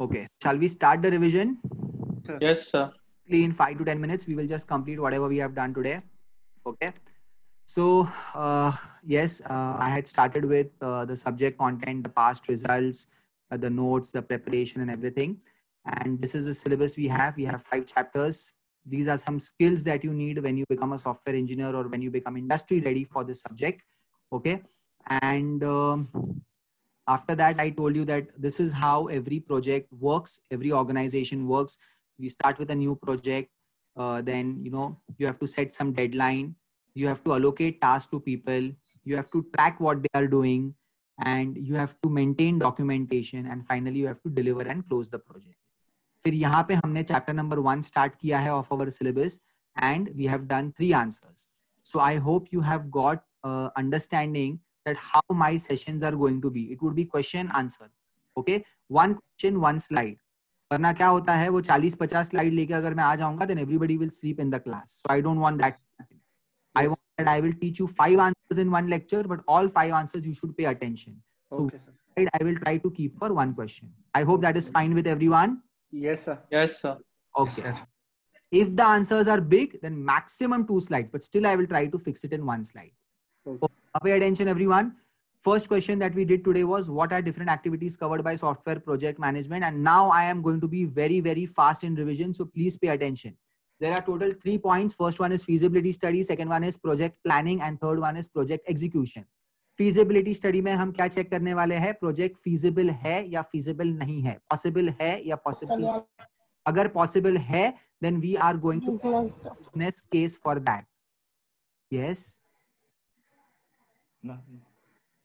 Okay, shall we start the revision? Yes, sir. In 5 to 10 minutes, we will just complete whatever we have done today. Okay. So, yes, I had started with the subject content, the past results, the notes, the preparation and everything. And this is the syllabus we have. We have 5 chapters. These are some skills that you need when you become a software engineer or when you become industry ready for this subject. Okay. And after that, I told you that this is how every project works, every organization works. We start with a new project, then you have to set some deadline, you have to allocate tasks to people, you have to track what they are doing, and you have to maintain documentation, and finally you have to deliver and close the project. फिर यहाँ पे हमने chapter number 1 start किया है of our syllabus, and we have done 3 answers. So I hope you have got understanding that how my sessions are going to be. It would be question answer. Okay, one question, one slide. वरना क्या होता है, वो 40-50 slide लेके अगर मैं आ जाऊंगा, then everybody will sleep in the class. So I don't want that. I want that I will teach you 5 answers in one lecture, but all 5 answers you should pay attention. So Okay, sir. I will try to keep for one question. I hope that is fine with everyone. Yes, sir. Yes, sir. Okay. Yes, if the answers are big, then maximum 2 slides, but still I will try to fix it in 1 slide. Okay. Pay attention, everyone. First question that we did today was what are different activities covered by software project management? And now I am going to be very, very fast in revision. So please pay attention. There are total 3 points. First one is feasibility study. Second one is project planning. And third one is project execution. Feasibility study में हम क्या check करने वाले हैं? Project feasible है या feasible नहीं है? Possible है या possible नहीं है? अगर possible है, then we are going to business case for that. Yes. No.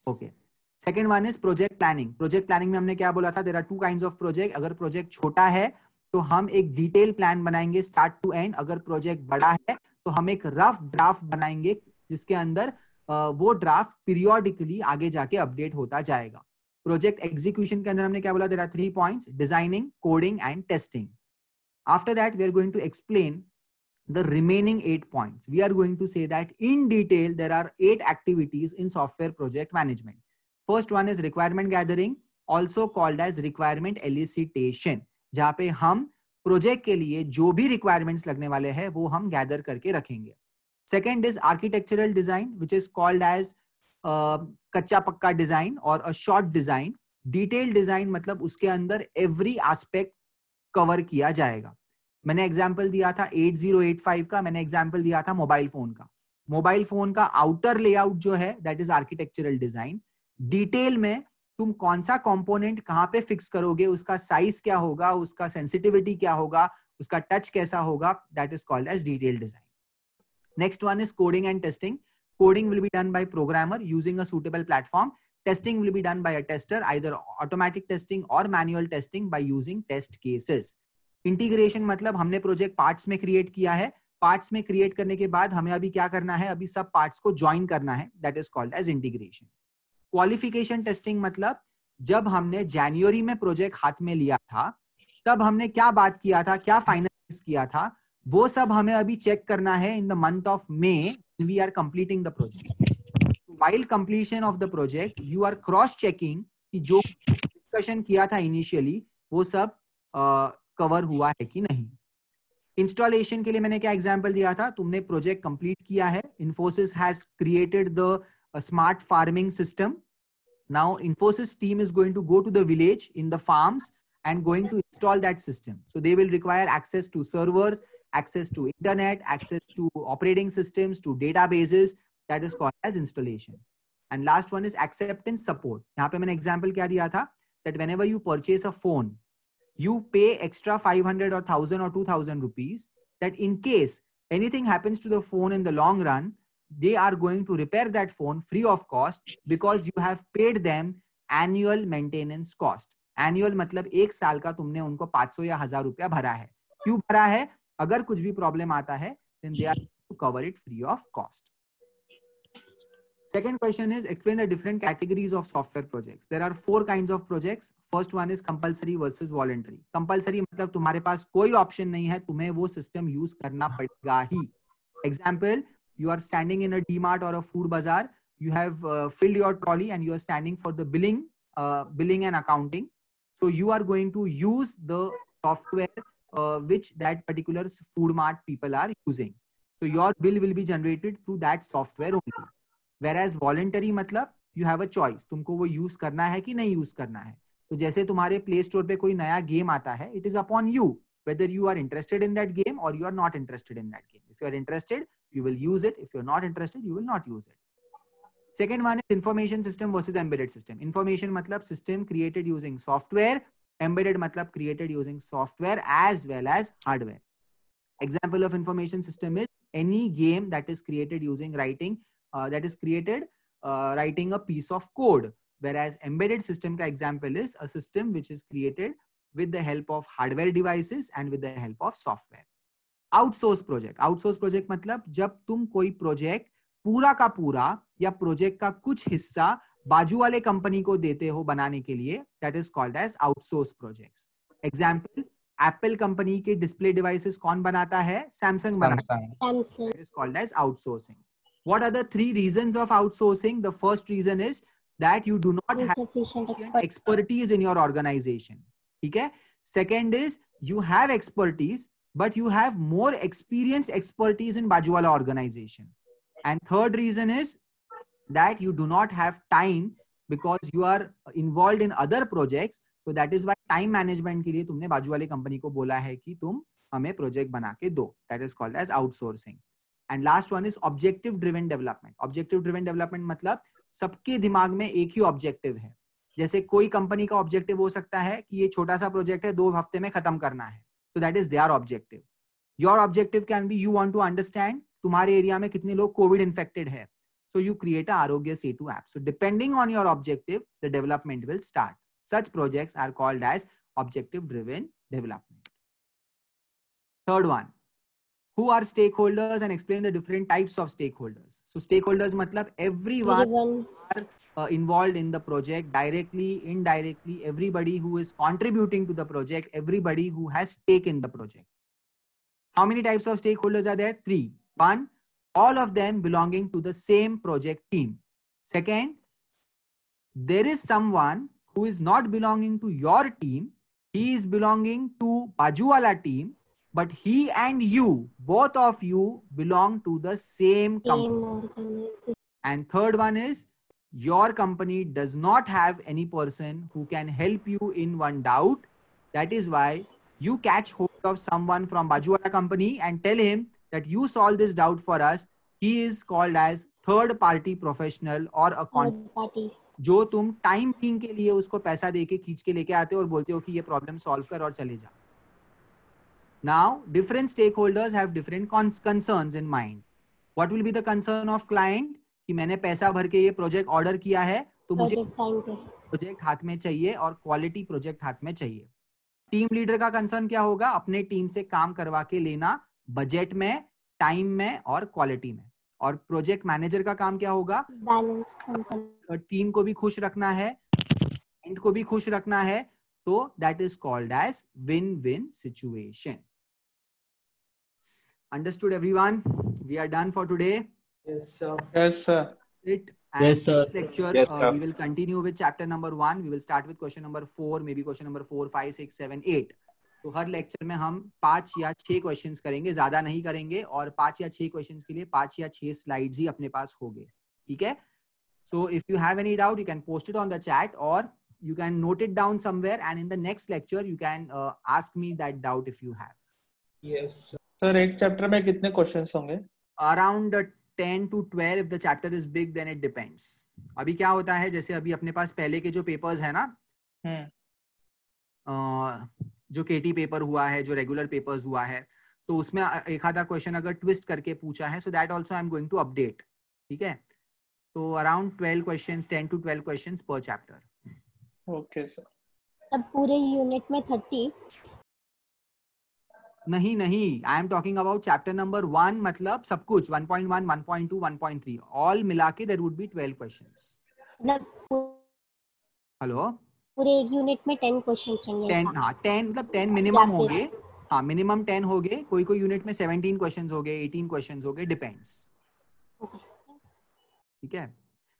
Okay. Second one is project planning. Project planning में हमने क्या बोला था? There are 2 kinds of project. अगर project छोटा है तो हम एक detail plan बनाएंगे start to end. अगर project बड़ा है तो हम एक rough draft बनाएंगे जिसके अंदर वो ड्राफ्ट पीरियोडिकली आगे जाके अपडेट होता जाएगा. प्रोजेक्ट एग्जीक्यूशन के अंदर हमने क्या बोला? There are 3 points: designing, coding and testing. After that we are going to explain the remaining 8 points. We are going to say that in detail there are 8 activities in software project management. First one is requirement gathering, also called as requirement elicitation, जहाँ पे हम project के लिए जो भी requirements लगने वाले हैं वो हम gather करके रखेंगे. Second is architectural design, which is called as कच्चा पक्का design or a short design. Detailed design मतलब उसके अंदर every aspect cover किया जाएगा. मैंने एग्जाम्पल दिया था 8085 का, मैंने एग्जाम्पल दिया था मोबाइल फोन का. मोबाइल फोन का आउटर लेआउट जो है that is architectural design. Detail में तुम कौन सा कंपोनेंट कहां पे फिक्स करोगे, उसका साइज क्या होगा, उसका सेंसिटिविटी क्या होगा, उसका टच कैसा होगा, that is called as detail design. Next one is coding and testing. Coding will be done by programmer using a suitable platform. Testing will be done by a tester, either automatic testing or manual testing by using test cases. Integration मतलब हमने project parts में create किया है. Parts में create करने के बाद हमें अभी क्या करना है, अभी सब पार्ट्स को ज्वाइन करना है. That is called as integration. Qualification testing मतलब जब हमने जनवरी में प्रोजेक्ट हाथ में लिया था तब हमने क्या बात किया था, क्या फाइनलाइज किया था, वो सब हमें अभी चेक करना है in the month of May. We are completing the project. While completion of the project you are cross checking कि जो डिस्कशन किया था इनिशियली वो सब कवर हुआ है कि नहीं. इंस्टॉलेशन के लिए मैंने क्या एग्जांपल दिया था, तुमने प्रोजेक्ट कंप्लीट किया है. Infosys has created the smart farming system. Now Infosys team is going to go to the village in the farms and going to install that system. So they will require access to servers, access to internet, access to operating systems, to databases. That is called as installation. And last one is acceptance support. यहाँ पे मैंने example क्या दिया था, that whenever you purchase a phone, you pay extra 500 or 1000 or 2000 rupees, that in case anything happens to the phone in the long run, they are going to repair that phone free of cost because you have paid them annual maintenance cost. Annual मतलब 1 साल का तुमने उनको 500 या 1000 रुपया भरा है. क्यों भरा है? अगर कुछ भी प्रॉब्लम आता है then they are to cover it free of cost. Second question is explain the different categories of software projects. There are 4 kinds of projects. First one is compulsory versus voluntary. Compulsory मतलब तुम्हारे पास कोई option नहीं है, तुम्हें वो system use करना पड़ेगा ही. Example, you are standing in a DMart or a food bazaar. You have filled your trolley and you are standing for the billing and accounting. So you are going to use the software which that particular food mart people are using. So your bill will be generated through that software only. Whereas voluntary मतलब you have a choice, तुमको वो use करना है कि नहीं use करना है. तो जैसे तुम्हारे प्ले स्टोर पे कोई नया गेम आता है, it is upon you whether you are interested in that game or you are not interested in that game. If you are interested, you will use it. If you are not interested, you will not use it. Second one is information system versus embedded system. Information matlab system created using software. Embedded matlab created using software as well as hardware. Example of information system is any game that is created using writing, writing a piece of code. Whereas embedded system ka example is a system which is created with the help of hardware devices and with the help of software. Outsource project. Outsource project matlab जब तुम कोई project पूरा का पूरा या project का कुछ हिस्सा बाजू वाले कंपनी को देते हो बनाने के लिए, that is called as outsource projects. Example, Apple company के डिस्प्ले डिवाइसेस कौन बनाता है? सैमसंग बनाता है. That is called as outsourcing. What are the 3 reasons of outsourcing? The first reason is that you do not have expertise in your organization. ठीक है. Second is you have expertise but you have more experience expertise in बाजू वाला organization. And third reason is that you do not have time because you are involved in other projects. So that is why time management के लिए तुमने बाजू वाली company को बोला है कि तुम हमें प्रोजेक्ट बना के दो. That is called as outsourcing. And last one is objective driven development. Objective driven development मतलब सबके दिमाग में एक ही ऑब्जेक्टिव है. जैसे कोई कंपनी का ऑब्जेक्टिव हो सकता है कि ये छोटा सा प्रोजेक्ट है, 2 हफ्ते में खत्म करना है. So that is their objective. Your objective can be you want to understand तुम्हारे एरिया में कितने लोग कोविड इन्फेक्टेड है. So you create a Aarogya Setu app. So depending on your objective, the development will start. Such projects are called as objective driven development. Third one, who are stakeholders and explain the different types of stakeholders. So stakeholders matlab everyone are involved in the project directly, indirectly, everybody who is contributing to the project, everybody who has stake in the project. How many types of stakeholders are there? 3. One, all of them belonging to the same project team. Second, there is someone who is not belonging to your team. He is belonging to Bajuwala team, but he and you, both of you belong to the same company. And third one is your company does not have any person who can help you in one doubt. That is why you catch hold of someone from Bajuwala company and tell him that you solve this doubt for us. He is called as third party professional or a party. जो तुम time being के लिए उसको पैसा देके खींच के लेके आते हो और बोलते हो कि ये प्रॉब्लम सॉल्व कर और चले जा. Now different stakeholders have different concerns in mind. What will be the concern of client? कि मैंने पैसा भर के ये प्रोजेक्ट ऑर्डर किया है तो मुझे प्रोजेक्ट हाथ में चाहिए और क्वालिटी प्रोजेक्ट हाथ में चाहिए. टीम लीडर का कंसर्न क्या होगा? अपने टीम से काम करवा के लेना बजट में, टाइम में और क्वालिटी में. और प्रोजेक्ट मैनेजर का काम क्या होगा? बैलेंस. टीम को भी खुश रखना है, क्लाइंट को भी खुश रखना है. तो that is called as win win situation. Understood everyone? We are done for today. Yes, sir. Yes, sir. It. Yes, sir. Next lecture, Yes, sir. we will continue with chapter number 1. We will start with question number 4, maybe question number 4, 5, 6, 7, 8. तो हर lecture में हम 5 या 6 questions करेंगे, ज्यादा नहीं करेंगे. और 5 या 6 क्वेश्चंस के लिए 5 या 6 स्लाइड्स ही अपने पास होंगे. ठीक है. So if you have any doubt, you can post it on the chat or you can note it down somewhere, and in the next lecture you can ask me that doubt if you have. Yes, sir. Sir एक chapter में कितने questions होंगे? Around 10 to 12. If the chapter is big, then it depends. अभी क्या होता है, जैसे अभी अपने पास पहले के जो पेपर्स है ना, जो केटी पेपर हुआ है, जो रेगुलर पेपर्स हुआ है, तो उसमें एक आधा क्वेश्चन अगर ट्विस्ट करके पूछा है, so that also I am going to update. ठीक है. तो अराउंड 12 क्वेश्चंस, 10 to 12 क्वेश्चंस पर चैप्टर. Okay sir. तब पूरे यूनिट में 30? नहीं, I am talking about chapter number 1, मतलब सब कुछ 1.1, 1.2, 1.3 ऑल मिला के there would be 12 questions. Hello, पूरे एक यूनिट में 10 क्वेश्चंस रहेंगे. 10, हाँ 10 मतलब 10 मिनिमम होंगे. हाँ मिनिमम 10 होंगे. कोई यूनिट में 17 क्वेश्चंस होंगे, 18 क्वेश्चंस होंगे, डिपेंड्स. ठीक है.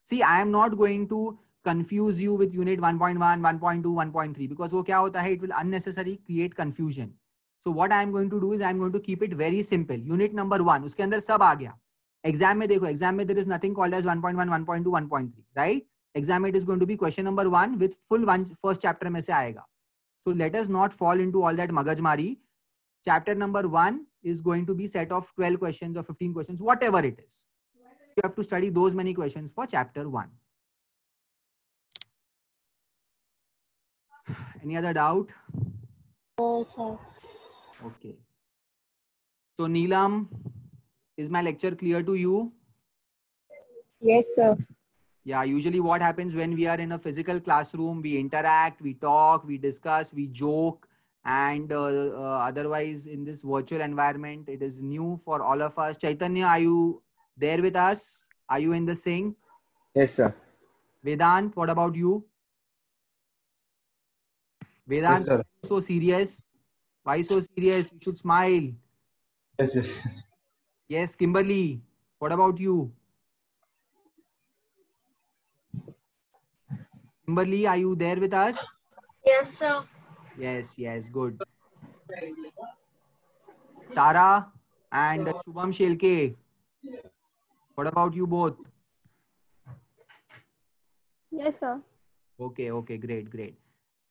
See I am not going to confuse you with unit 1.1, 1.2, 1.3 because वो क्या होता है, it will unnecessarily create confusion. So what I am going to do is I am going to keep it very simple. Unit number 1 उसके अंदर सब आ गया. Exam में देखो, exam में there is nothing called as 1.1, 1.2, 1.3, right? Exam it is going to be question number 1 with full one first chapter में से आएगा. So let us not fall into all that magajmari. Chapter number 1 is going to be set of 12 questions or 15 questions, whatever it is. You have to study those many questions for chapter 1. Any other doubt? No, sir. Okay. So Neelam, is my lecture clear to you? Yes, sir. Yeah, usually what happens when we are in a physical classroom, we interact, we talk, we discuss, we joke, and otherwise in this virtual environment, it is new for all of us. Chaitanya, are you there with us? Are you in the sync? Yes, sir. Vedant, what about you? Vedant, Yes, sir. why so serious? Why so serious? You should smile. Yes, yes. Yes, Kimberly, what about you? Kimberly, are you there with us? Yes, sir. Yes, yes, good. Sarah and Shubham Shelke, what about you both? Yes, sir. Okay, okay, great, great.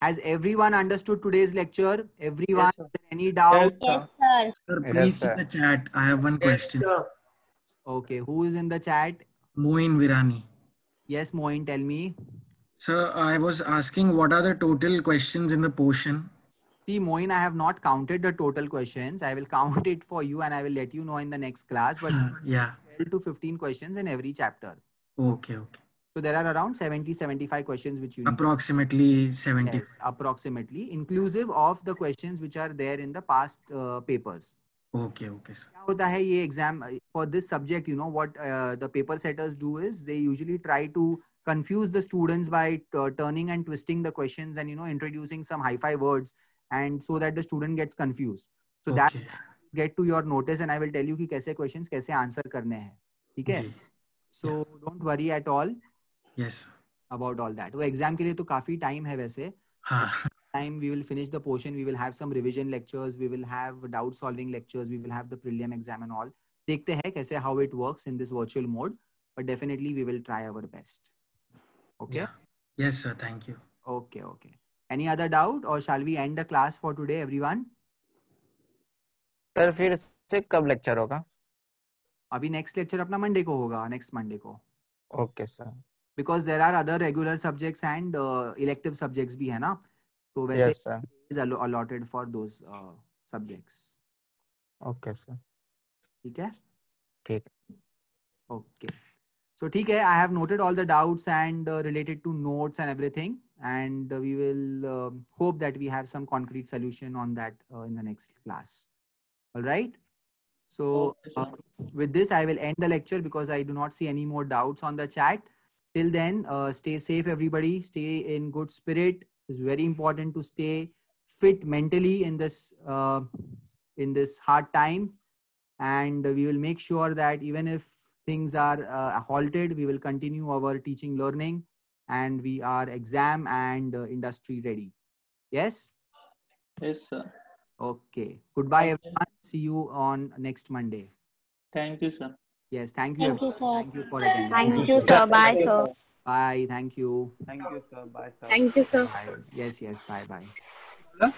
Has everyone understood today's lecture? Everyone, Yes, sir. is there any doubt? Yes, sir. Sir, Yes, please see sir. the chat. I have one question. Okay, who is in the chat? Moin Virani. Yes, Moin, tell me. Sir, I was asking what are the total questions in the portion? See, Moin, I have not counted the total questions. I will count it for you and I will let you know in the next class. But Yeah. 12 to 15 questions in every chapter. Okay, okay. So there are around 70, 75 questions which you need. Approximately 70. Yes, approximately, inclusive of the questions which are there in the past papers. Okay, okay, sir. क्या होता है ये exam for this subject, you know what the paper setters do is they usually try to confuse the students by turning and twisting the questions and introducing some hi-fi words and so that the student gets confused. So that get to your notice and I will tell you कि कैसे questions कैसे answer करने हैं, ठीक है? So don't worry at all. Yes. About all that. वो exam के लिए तो काफी time है वैसे. Time we will finish the portion. We will have some revision lectures. We will have doubt solving lectures. We will have the prelim exam and all. देखते हैं कैसे how it works in this virtual mode. But definitely we will try our best. Okay. Yeah. Yes, sir. Thank you. Okay. Okay. Any other doubt or shall we end the class for today, everyone? Sir फिर से कब lecture होगा? अभी next lecture अपना Monday को होगा. Next Monday को. Okay, sir. Because there are other regular subjects and elective subjects भी है ना. तो वैसे Yes, sir. is allotted for those subjects. Okay, sir. ठीक है? ठीक. Okay. So ठीक है, I have noted all the doubts and related to notes and everything, and we will hope that we have some concrete solution on that in the next class. All right. So with this, I will end the lecture because I do not see any more doubts on the chat. Till then, stay safe, everybody. Stay in good spirit. It's very important to stay fit mentally in this hard time, and we will make sure that even if things are halted, we will continue our teaching learning, and we are exam and industry ready. Yes. Yes, sir. Okay. Goodbye, everyone. See you on next Monday. Thank you, sir. Yes. Thank you. Thank you, sir. Thank you for attending. Thank you, sir. Bye, sir. Bye. Thank you. Thank you, sir. Bye, sir. Thank you, sir. Bye. Yes. Yes. Bye. Bye.